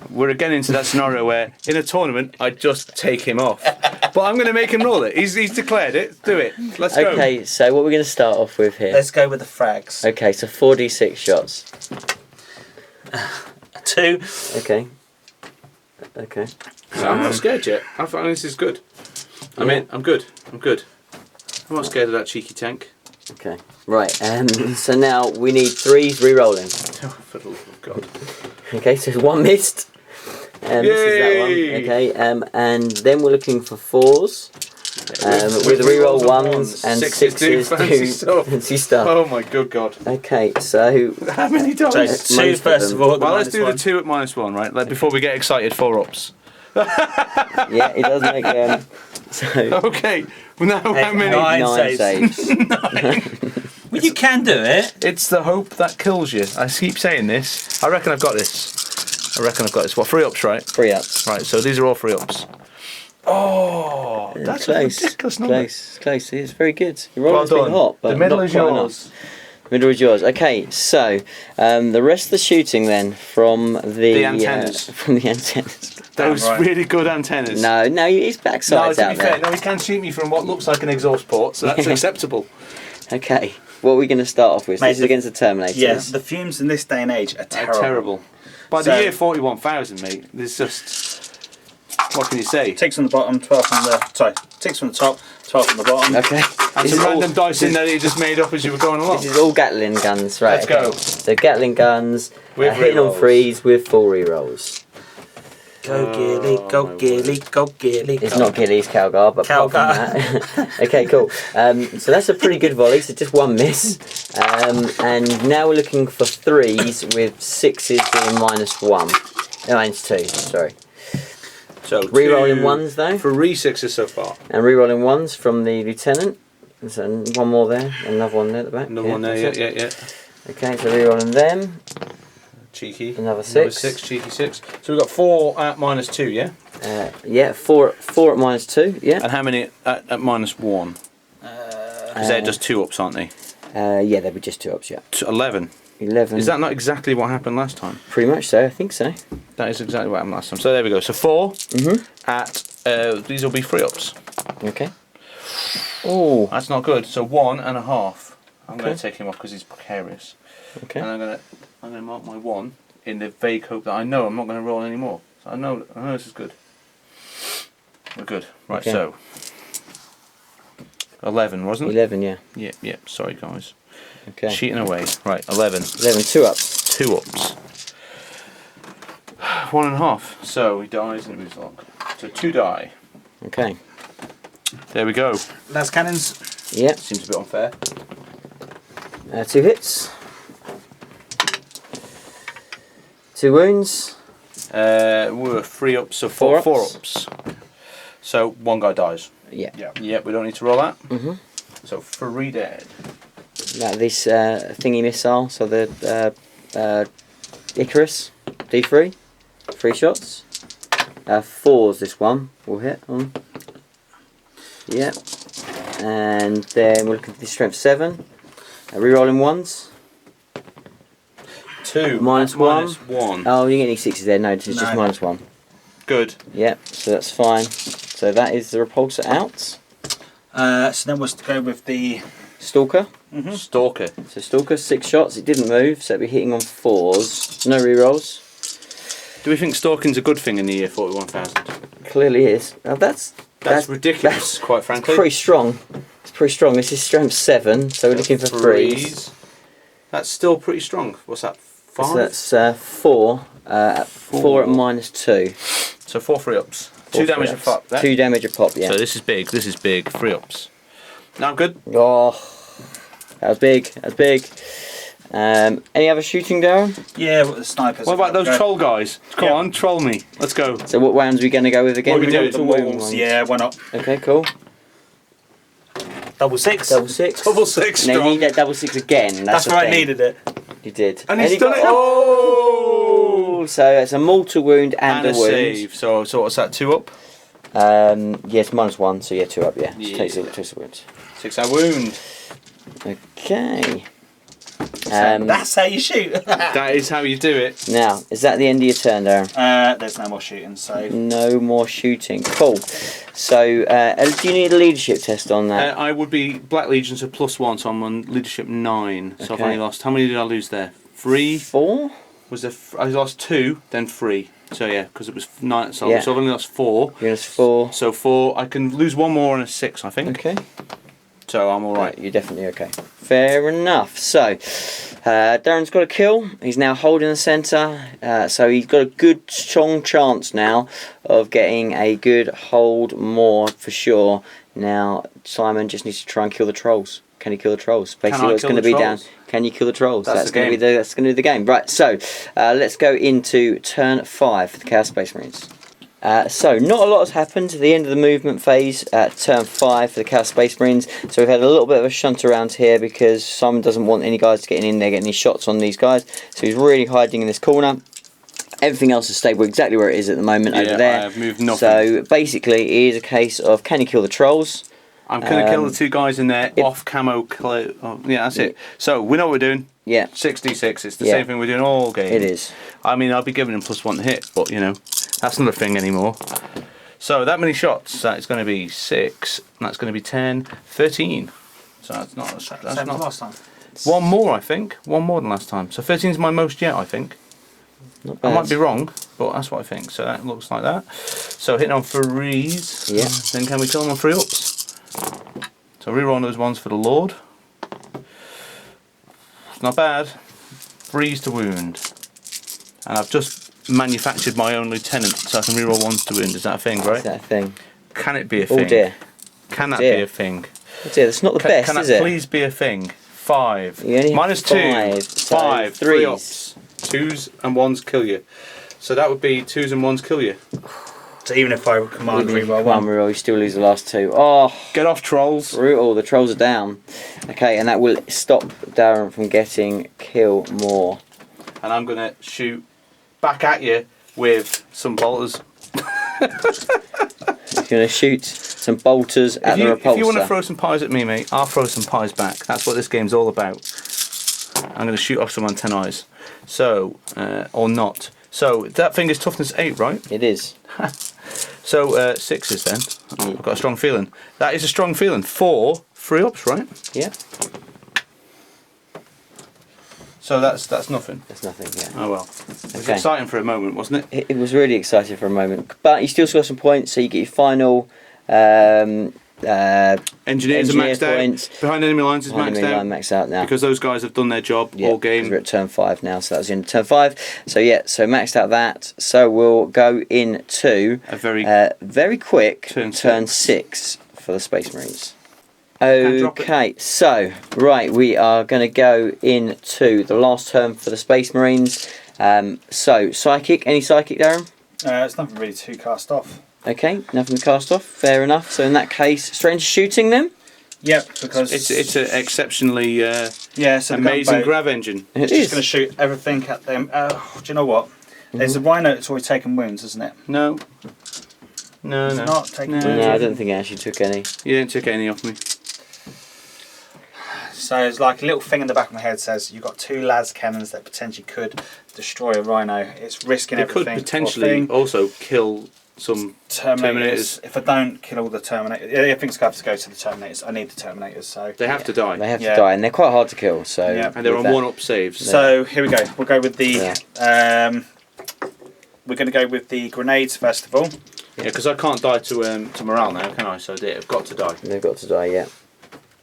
We're again into that scenario where in a tournament I'd just take him off. But I'm going to make him roll it. He's declared it. Do it. Let's go. Okay, so what we're going to start off with here. Let's go with the frags. Okay, so 4d6 shots. 2. Okay. Okay. So I'm not scared yet. I find this is good. I'm in. I'm good. I'm good. I'm not scared of that cheeky tank. Okay. Right. So now we need 3s re-rolling. Oh, for the love of God. Okay, so 1 missed. This is that one. Yay! Okay. And then we're looking for 4s. With re-roll 1s and 6s do fancy stuff. Oh my good God. Okay, so How many So dice? 2 first of all. Well, let's do the 2 at -1, right? Like before we get excited, 4-ups. yeah, it does make so Okay. Well, now how many? 9 saves. Well, you can do it. It's the hope that kills you. I keep saying this. I reckon I've got this. What, 3-ups, right? 3-ups. Right, so these are all 3-ups. Oh, that's close. a ridiculous number. Close. It's very good. Your roller's Well been done. hot, but The middle not is quite yours. enough. Middle is yours. Okay, so the rest of the shooting then from the antennas. from the antennas. Those right. really good antennas. No, his No, backside's to out be there. fair, no, he can shoot me from what looks like an exhaust port, so that's acceptable. Okay, what are we going to start off with? Mate, This is against the Terminators. Yeah, the fumes in this day and age are terrible. Terrible. By So- the year 41,000, mate, there's just... What can you say? 6 from the bottom, 12 from the... Sorry, 6 from the top, 12 from the bottom. Okay. And This some is all- random dice in there that you just made up as you were going along. This is all Gatling guns, right? Let's go. Okay. So Gatling guns, With hitting on rerolls. 3s with 4 rerolls. Go Gilly, go Gilly, go Gilly. It's not Gilly's Calgar, but apart from that. Okay, cool. So that's a pretty good volley, so just 1 miss. And now we're looking for 3s with 6s being -1. -2, sorry. So Rerolling 1s though, 3 6s so far. and rerolling 1s from the Lieutenant. So 1 more there, another 1 there at the back. Another one there, that's yeah. it. Okay, so rerolling them. Cheeky. Another 6. 6, cheeky 6. So we've got 4 at -2, yeah? Yeah, 4 at -2, yeah. And how many at -1? Because they're just 2-ups, aren't they? Yeah, there'll be just 2 ups, yeah. 11. 11. Is that not exactly what happened last time? Pretty much so, I think so. That is exactly what happened last time. So there we go. So 4 at... these will be 3-ups. Okay. Oh. That's not good. So 1.5. I'm going Okay. to take him off because he's precarious. Okay. And I'm gonna mark my 1 in the vague hope that I know I'm not gonna roll anymore. So I know this is good. We're good. Right, Okay. so 11, wasn't it? 11, yeah. Yeah, sorry guys. Okay. Cheating away. Right, 11. 11, 2 ups. 2 ups. 1.5. So he dies and it moves along. So 2 die. Okay. There we go. Last cannons. Yep. Seems a bit unfair. 2 hits. 2 wounds. We're 3 ups, so 4 ups. So 1 guy dies. Yeah. Yep, we don't need to roll that. Mm-hmm. So 3 dead. Now this thingy missile, so the Icarus, D3, 3 shots. 4's this one will hit on. Yep. And then we're looking for the strength 7. Rerolling 1s. 2. Minus 1. 1. Oh, you get any 6s there? No, it's just No. minus 1. Good. Yep, so that's fine. So that is the repulsor out. So then we'll go with the Stalker. Stalker. So Stalker, 6 shots. It didn't move, so it'll be hitting on 4s. No rerolls. Do we think stalking's a good thing in the year 41,000? Clearly is. Now That's ridiculous, quite frankly. pretty strong. It's pretty strong. This is strength 7, so we're looking for 3s. That's still pretty strong. What's that? 5? So that's 4. 4 at minus 2. So 4 free ups. 2 damage a pop. 2 damage a pop, yeah. So this is big. This is big. 3 ups. Now I'm good. Oh, that was big. That was big. Any other shooting, Darren? Yeah, with the snipers. What about those troll guys? Come on, troll me. Let's go. So what rounds are we going to go with again? What are we doing? The walls. Yeah, why not? Okay, cool. Double 6. Double 6. Double 6 No, you strong. need that double 6 again. That's the where I thing. needed it. You did. And he's he done got- it. Oh! So it's a mortal wound and a wound. save. So what's that? 2 up. Yes, minus 1, so yeah, 2 up, yeah. Yeah. Takes the wounds. 6 hour wound. Okay. That's how you shoot. That is how you do it. Now, is that the end of your turn, Darren? There's no more shooting, so. No more shooting. Cool. So, do you need a leadership test on that? I would be Black Legion, so +1, so I'm on leadership 9. So I've Okay. only lost. How many did I lose there? 3. 4? Was there? I lost 2, then 3. So yeah, because it was 9. So, Yeah. so I've only lost 4. You're 4. So 4. I can lose 1 more on a 6, I think. Okay. So I'm all right. You're definitely okay. Fair enough. So, Darren's got a kill. He's now holding the centre. So he's got a good, strong chance now of getting a good hold more for sure. Now, Simon just needs to try and kill the trolls. Can he kill the trolls? Basically, I what's kill going to the be down. trolls? Can you kill the trolls? That's the going to be game. that's going to be the game. Right. So, let's go into turn 5 for the Chaos Space Marines. So not a lot has happened to the end of the movement phase at turn 5 for the Chaos Space Marines. So we've had a little bit of a shunt around here because Simon doesn't want any guys getting in there, getting any shots on these guys. So he's really hiding in this corner. Everything else is stable exactly where it is at the moment over there. I have moved nothing. So basically it is a case of can you kill the trolls? I'm going to kill the 2 guys in there off camo. Oh, yeah, that's it. So we know what we're doing. Yeah. 6d6. It's the Yeah. same thing we're doing all game. It is. I mean, I'll be giving him +1 to hit, but you know, that's not a thing anymore. So that many shots, that is going to be 6, and that's going to be 10, 13. So that's not. Same That's as not. last time. 1 more, I think. 1 more than last time. So 13 is my most yet, I think. Not I bad. might be wrong, but that's what I think. So that looks like that. So hitting on 3s. Yeah. Then can we kill them on 3 ups? So reroll those ones for the Lord. It's not bad. 3s to wound. And I've just manufactured my own lieutenant, so I can reroll 1s to wound. Is that a thing, right? Is that a thing? Can it be a Oh thing? dear. Can that dear. be a thing? Oh dear, that's not the best, Can is that it? please be a thing? 5. You only have Minus 2. 5, so 5. 3 threes. ups. 2s and 1s kill you. So that would be 2s and 1s kill you. So even if I command reroll One 1. reroll, you still lose the last 2. Oh, Get off, trolls. brutal. The trolls are down. Okay, and that will stop Darren from getting kill more. And I'm going to shoot back at you with some bolters. He's going to shoot some bolters at the repulsor. If you want to throw some pies at me, mate, I'll throw some pies back. That's what this game's all about. I'm going to shoot off some antennae. So, or not. So, that thing is toughness 8, right? It is. So, 6s then. Oh, I've got a strong feeling. That is a strong feeling. 4 free ups, right? Yeah. So that's nothing. That's nothing, yeah. Oh well. It was Okay. exciting for a moment, wasn't it? It was really exciting for a moment. But you still score some points, so you get your final Engineers are engineer maxed points. out. Behind enemy lines is Behind maxed enemy out. line maxed out now. Because those guys have done their job all because game. we're at turn 5 now, so that was in turn 5. So yeah, so maxed out that. So we'll go into A very very quick turn 6 for the Space Marines. Can't drop it. Okay, so right, we are going to go into the last turn for the Space Marines. So psychic, any psychic, Darren? It's nothing really too cast off. Okay, nothing to cast off. Fair enough. So in that case, strange shooting them. Yep, because it's an exceptionally yeah, so the amazing gunboat, grav engine. It it's just is. going to shoot everything at them. Do you know what? There's a rhino that's already taken wounds, isn't it? No. No, It's no. not taking No. wounds. No, I don't think it actually took any. You didn't take any off me. So it's like a little thing in the back of my head says you've got 2 las cannons that potentially could destroy a rhino. It's risking It could everything. potentially also kill some Terminators. If I don't kill all the Terminators, everything's going to have to go to the Terminators. I need the Terminators. So They have to die. They have Yeah. to die, and they're quite hard to kill. So Yeah. And they're with on that- 1-up saves. So here we go. We'll go with the. We're going to go with the grenades first of all. Yeah, because I can't die to morale now, can I? So they've got to die. They've got to die. Yeah.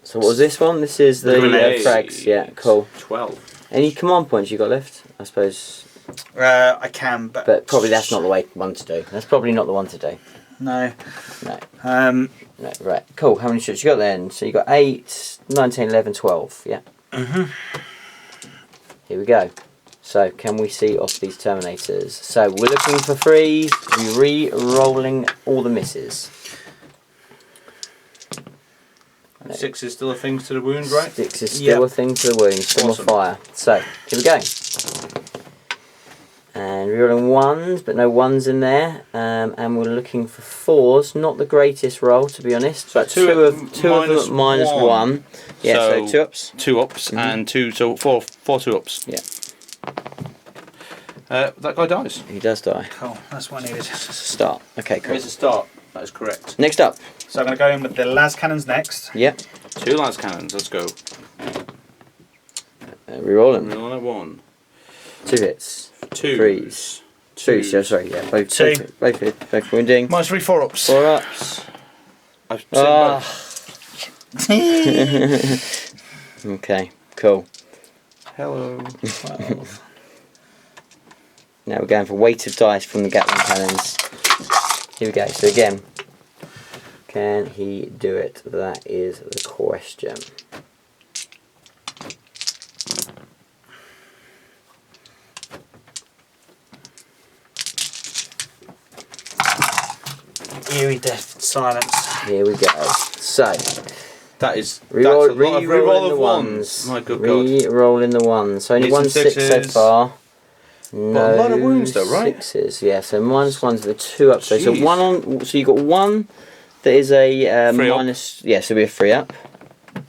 So what was this one? This is the Grenades. frags. Yeah, cool. 12. Any command points you got left? I suppose, I can, but probably that's not the one to do. That's probably not the one to do. No. No. Um, No. Right. Cool. How many shots you got then? So you got 8, 19, 11, 12. Yeah. Here we go. So can we see off these Terminators? So we're looking for 3. We're re-rolling all the misses. 6 is still a thing to the wound, right? 6 is still a thing to the wound. Still Awesome. on fire. So here we go. And rerolling 1s, but no 1s in there. And we're looking for 4s. Not the greatest roll, to be honest. So But two two of minus them minus one. 1. Yeah, so So 2 ups. 2 ups and 2, so four 2-ups. Yeah. That guy dies. He does die. cool. That's what I needed. Start. Okay, cool. There's a start. That is correct. Next up. So I'm going to go in with the las cannons next. Yep. 2 lance cannons. Let's go. Reroll them. Roll on 1. 2 hits. 2. 3s. 2s. Yeah, sorry. Yeah, both. Two. Both wounding. Minus 3 4-ups. 4 ups. I've said Ah. both. Okay. Cool. Hello. 12. Now we're going for weighted dice from the Gatling cannons. Here we go. So again, can he do it? That is the question. Eerie death silence. Here we go. So That is reroll, that's a lot of reroll re-rolling of the ones. My good God. Re-rolling the ones. So only Need one some 6 so sixes. far. No a lot of wounds though, right? 6s. Yeah. So minus 1s with a 2 up. So Jeez. one on. So you got 1 that is a 3 up. minus. Yeah. So we're 3 up.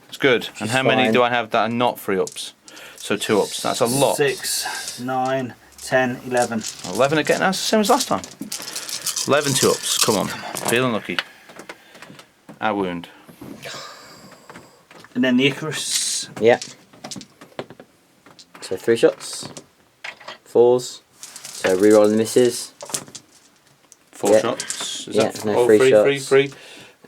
It's good. And how many fine. do I have that are not 3-ups? So 2-ups. That's a lot. 6, 9, 10, 11. 11 again. That's the same as last time. 11 2-ups. Come on. Feeling lucky. Our wound. And then the Icarus. Yeah. So 3 shots. 4s. So re-rolling the misses. 4 Yeah. shots. Is Yeah, that no, 3 shots. 3.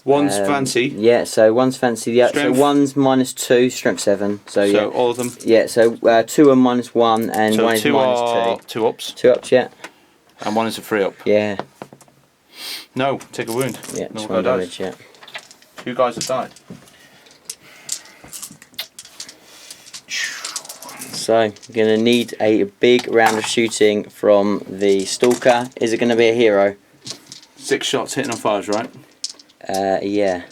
One's fancy. Yeah, so 1's fancy. Yeah, so Strength. 1's minus 2, strength 7. So, yeah. So all of them. Yeah, so 2 are minus 1 and So 1 is 2 minus are 2. 2-ups. 2 ups, yeah. And 1 is a 3-up. Yeah, No, take a wound. yeah, No just guy 1 dies. damage, yeah. 2 guys have died. So, you're going to need a big round of shooting from the Stalker. Is it going to be a hero? 6 shots hitting on 5s, right? Yeah.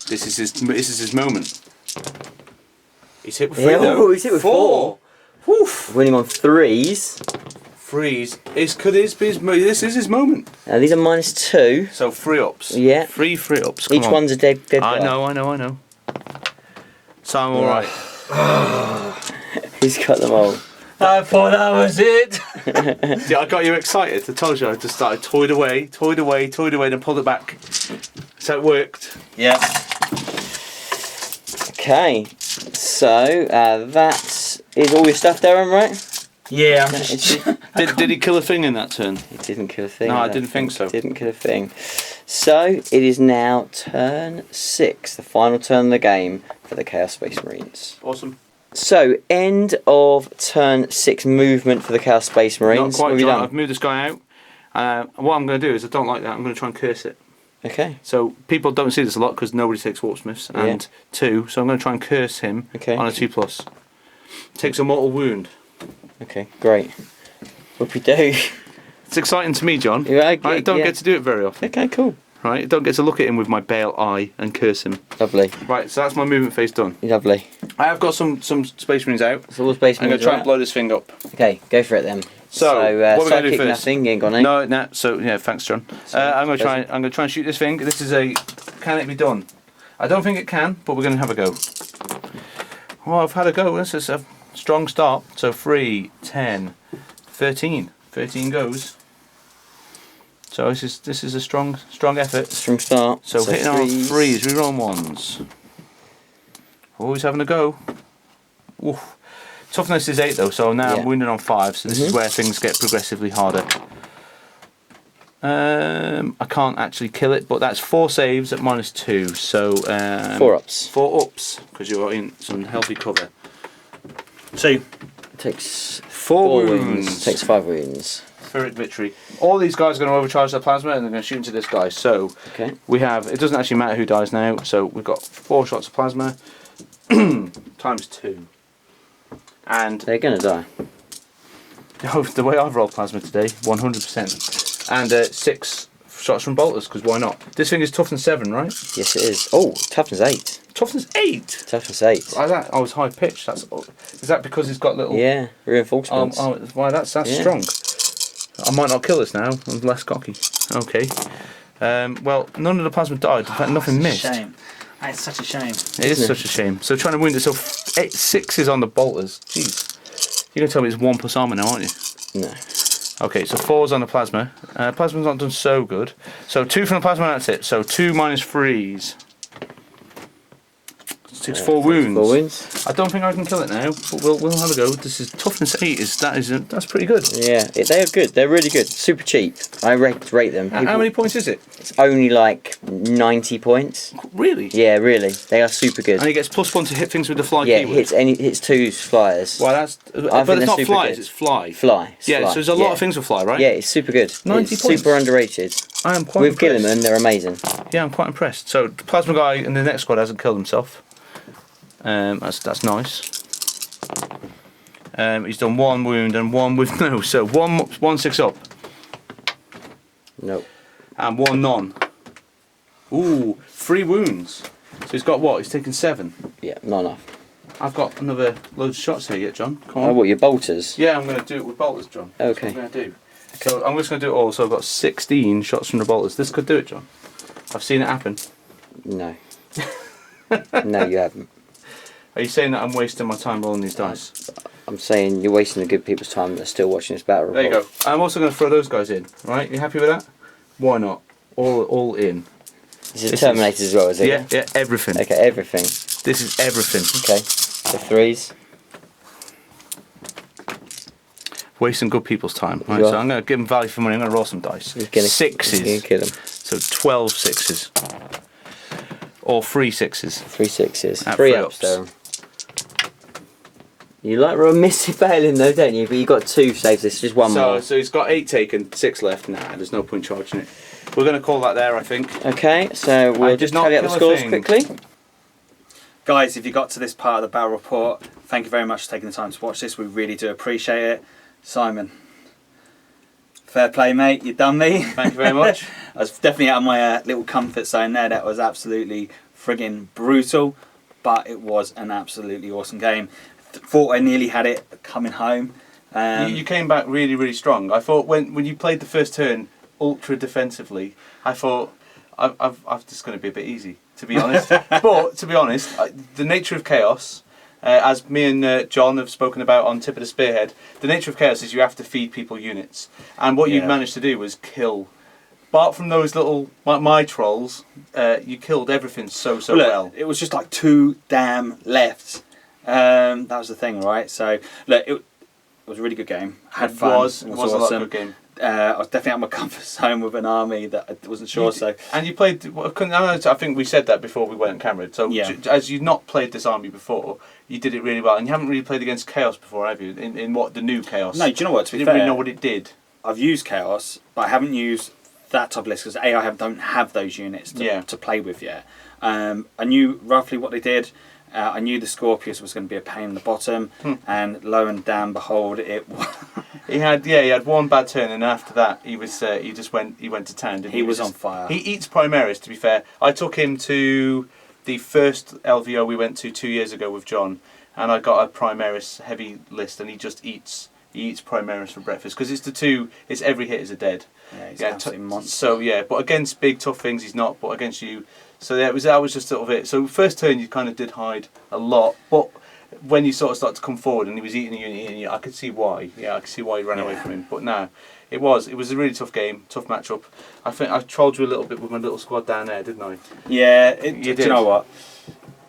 This is his moment. He's hit with 3 Yeah, though. oh, he's hit with 4. Woof. Winning on 3s. 3s. This is his moment. These are minus 2. So 3-ups. Yeah. 3 3-ups. Each one's a dead I guy. know. So I'm alright. He's got them all. I thought that was it. Yeah, I got you excited. I told you I just started toyed away, and pulled it back. So it worked. Yeah. Okay, so that is all your stuff, Darren, right? Yeah, I'm No, just... Did he kill a thing in that turn? He didn't kill a thing. No, I didn't think so. Didn't kill a thing. So it is now turn 6, the final turn of the game for the Chaos Space Marines. Awesome. So end of turn 6 movement for the Chaos Space Not Marines. What quite, have you John. done? I've moved this guy out. What I'm going to do is, I don't like that, I'm going to try and curse it. Okay. So people don't see this a lot because nobody takes Warpsmiths, and Yeah. 2, so I'm going to try and curse him on a 2+. Takes a mortal wound. Okay, great. Whoopie do. It's exciting to me, John. Yeah, I don't get to do it very often. Okay, cool. Right, I don't get to look at him with my bale eye and curse him. Lovely. Right, so that's my movement phase done. Lovely. I have got some Space Marines out. So all Space I'm going Marines to try are and out. blow this thing up. Okay, go for it then. So, what are we going to do Psychic first? nothing, ain't gonna. No. So yeah, thanks, John. I'm going to try and shoot this thing. This is a. Can it be done? I don't think it can, but we're going to have a go. Well, I've had a go. This is a strong start. So 3, 10, 13. 13 goes. So this is a strong effort. Strong start. So hitting on threes. 3s, we roll 1s. Always having a go. Oof. Toughness is 8 though, so now I'm wounded on 5, so this is where things get progressively harder. I can't actually kill it, but that's 4 saves at -2, so 4 ups. 4 ups, because you're in some healthy cover. 2. Takes 4 wounds. Takes 5 wounds. Spirit victory. All these guys are going to overcharge their plasma and they're going to shoot into this guy. So we have, it doesn't actually matter who dies now, so we've got 4 shots of plasma times 2. And they're going to die. Oh, the way I've rolled plasma today, 100%. And 6 shots from bolters, because why not? This thing is toughness 7, right? Yes, it is. Oh, toughness 8. Toughness 8? Toughness 8. I was high pitched. Is that because it's got little... Yeah, reinforcements. Why, that's strong. I might not kill this now. I'm less cocky. Okay. Well, none of the plasma died. In fact, nothing missed. Shame. That's such a shame. It is such a shame. So trying to wound it. So 8 6s on the bolters. Jeez. You're going to tell me it's 1 plus armour now, aren't you? No. Okay, so 4's on the plasma. Plasma's not done so good. So 2 from the plasma, that's it. So 2 minus 3s. 6 4 wounds. 4 wounds. I don't think I can kill it now, but we'll have a go. This is toughness 8. That's pretty good. Yeah, they are good. They're really good. Super cheap. I rate them. How many points is it? It's only like 90 points. Really? Yeah, really. They are super good. And he gets +1 to hit things with the fly Yeah, keyword. hits 2 flyers. Well, that's. I But think it's they're not super flies. good. It's fly. Fly. It's Yeah. fly. So there's a lot of things with fly, right? Yeah, it's super good. 90 it's points. super underrated. I am quite With impressed. Gilliman, they're amazing. Yeah, I'm quite impressed. So the plasma guy in the next squad hasn't killed himself. That's nice. He's done 1 wound and 1 with no. So 1 6 up Nope. and 1 none. Ooh, 3 wounds. So he's got what? He's taken 7. Yeah, not enough. I've got another load of shots here yet, John. Come Oh, on. what, your bolters? Yeah, I'm going to do it with bolters, John. Okay. That's what I'm going to do. So I'm just going to do it all. So I've got 16 shots from the bolters. This could do it, John. I've seen it happen. No. No, you haven't. Are you saying that I'm wasting my time rolling these dice? I'm saying you're wasting the good people's time that are still watching this battle report. There you go. I'm also going to throw those guys in. Right? You happy with that? Why not? All in. This is Terminators as well, is it? Yeah, everything. Okay, everything. This is everything. Okay, so 3s. Wasting good people's time. Right, You so are. I'm going to give them value for money. I'm going to roll some dice. You're gonna 6s. You're gonna kill them. So 12 6s. Or 3 6s. 3 6s. At 3 3 ups, ups. Darren. You like missing failing though, don't you? But you got 2 saves. It's just 1 more. So he's got 8 taken, 6 left. Nah, there's no point charging it. We're going to call that there, I think. Okay, so we'll did just not tally up the kill a scores thing. quickly. Guys, if you got to this part of the battle report, thank you very much for taking the time to watch this. We really do appreciate it. Simon, fair play, mate. You done me. Thank you very much. I was definitely out of my little comfort zone there. That was absolutely friggin' brutal, but it was an absolutely awesome game. Thought I nearly had it coming home. You came back really, really strong. I thought when you played the first turn ultra defensively, I thought I've just going to be a bit easy, to be honest. But to be honest, the nature of chaos, as me and John have spoken about on Tip of the Spearhead, the nature of chaos is you have to feed people units, and what you managed to do was kill. Apart from those little my trolls, you killed everything so Look, well. it was just like 2 damn lefts. That was the thing, right? So look, it was a really good game. Had fun. It was awesome. a lot of good game. I was definitely out of my comfort zone with an army that I wasn't sure. And you played. I think we said that before we went on camera. So as you've not played this army before, you did it really well, and you haven't really played against Chaos before, have you? In what, the new Chaos? No, do you know what? To be you fair, didn't really know what it did. I've used Chaos, but I haven't used that type of list because don't have those units to play with yet. I knew roughly what they did. I knew the Scorpius was going to be a pain in the bottom, and lo and damn behold, it was. He had one bad turn, and after that, he went to town. Didn't he? He was on fire. He eats Primaris. To be fair, I took him to the first LVO we went to 2 years ago with John, and I got a Primaris heavy list, and he eats Primaris for breakfast because it's every hit is a dead. Yeah, he's absolutely monster. So but against big tough things he's not, but against you. So that was just sort of it. So first turn you kind of did hide a lot, but when you sort of started to come forward and he was eating a unit, I could see why. Yeah, I could see why he ran away from him. But no, it was a really tough game, tough matchup. I think I trolled you a little bit with my little squad down there, didn't I? Yeah, do you know what?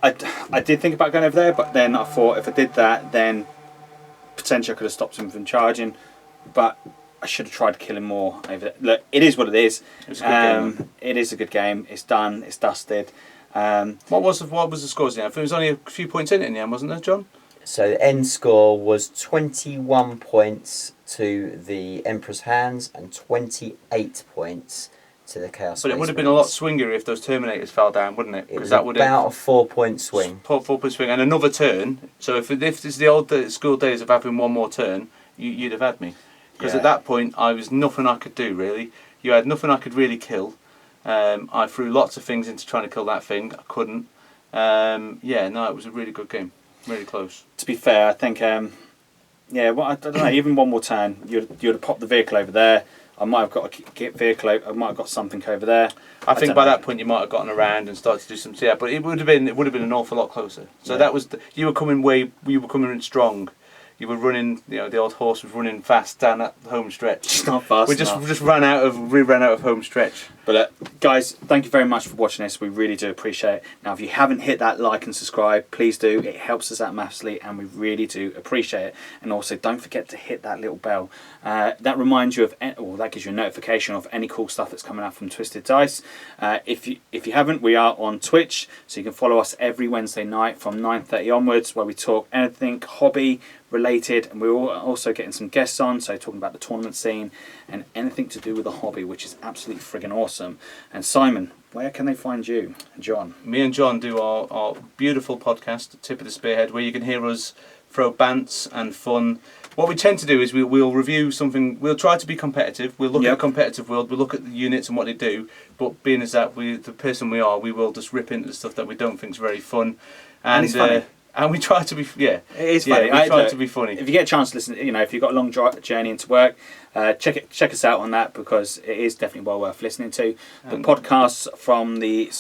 I did think about going over there, but then I thought if I did that, then potentially I could have stopped him from charging. But I should have tried to kill him more over there. Look, it is what it is. It's a good game. It is a good game. It's done. It's dusted. What was the scores in the end? It was only a few points in the end, wasn't there, John? So the end score was 21 points to the Emperor's Hands and 28 points to the Chaos. But it would have been a lot swingier if those Terminators fell down, wouldn't it? It was that would about a 4-point swing. 4-point swing and another turn. So if it's the old school days of having one more turn, you'd have had me. Because at that point, I was nothing I could do, really. You had nothing I could really kill. I threw lots of things into trying to kill that thing. I couldn't. It was a really good game. Really close. To be fair, I think, I don't know, even one more turn, you'd have popped the vehicle over there. I might have got a vehicle, I might have got something over there. I think by that point you might have gotten around and started to do some, but it would have been an awful lot closer. So that was, you were coming in strong. You were running, the old horse was running fast down that home stretch. Just not fast enough. We just ran out of home stretch. But guys, thank you very much for watching this. We really do appreciate it. Now, if you haven't hit that like and subscribe, please do. It helps us out massively, and we really do appreciate it. And also, don't forget to hit that little bell. That reminds you that gives you a notification of any cool stuff that's coming out from Twisted Dice. If you haven't, we are on Twitch, so you can follow us every Wednesday night from 9:30 onwards, where we talk anything hobby related, and we're also getting some guests on, so talking about the tournament scene and anything to do with the hobby, which is absolutely friggin' awesome. And Simon, where can they find you and John? Me and John do our beautiful podcast, Tip of the Spearhead, where you can hear us throw bants and fun. What we tend to do is we'll review something. We'll try to be competitive. We'll look at the competitive world. We'll look at the units and what they do. But being as that the person we are, we will just rip into the stuff that we don't think is very fun. And it's funny. And we try to be, It is funny. We try to be funny. If you get a chance to listen, if you've got a long journey into work, check us out on that, because it is definitely well worth listening to. The podcasts from the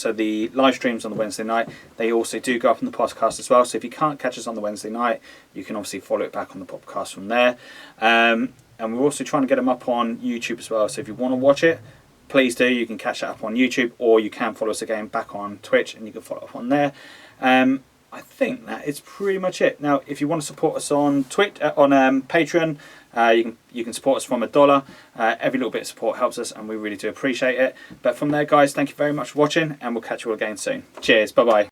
live streams on the Wednesday night, they also do go up on the podcast as well. So if you can't catch us on the Wednesday night, you can obviously follow it back on the podcast from there. And we're also trying to get them up on YouTube as well. So if you want to watch it, please do. You can catch that up on YouTube, or you can follow us again back on Twitch, and you can follow up on there. I think that is pretty much it. Now, if you want to support us on Patreon, you can support us from $1. Every little bit of support helps us, and we really do appreciate it. But from there, guys, thank you very much for watching, and we'll catch you all again soon. Cheers. Bye bye.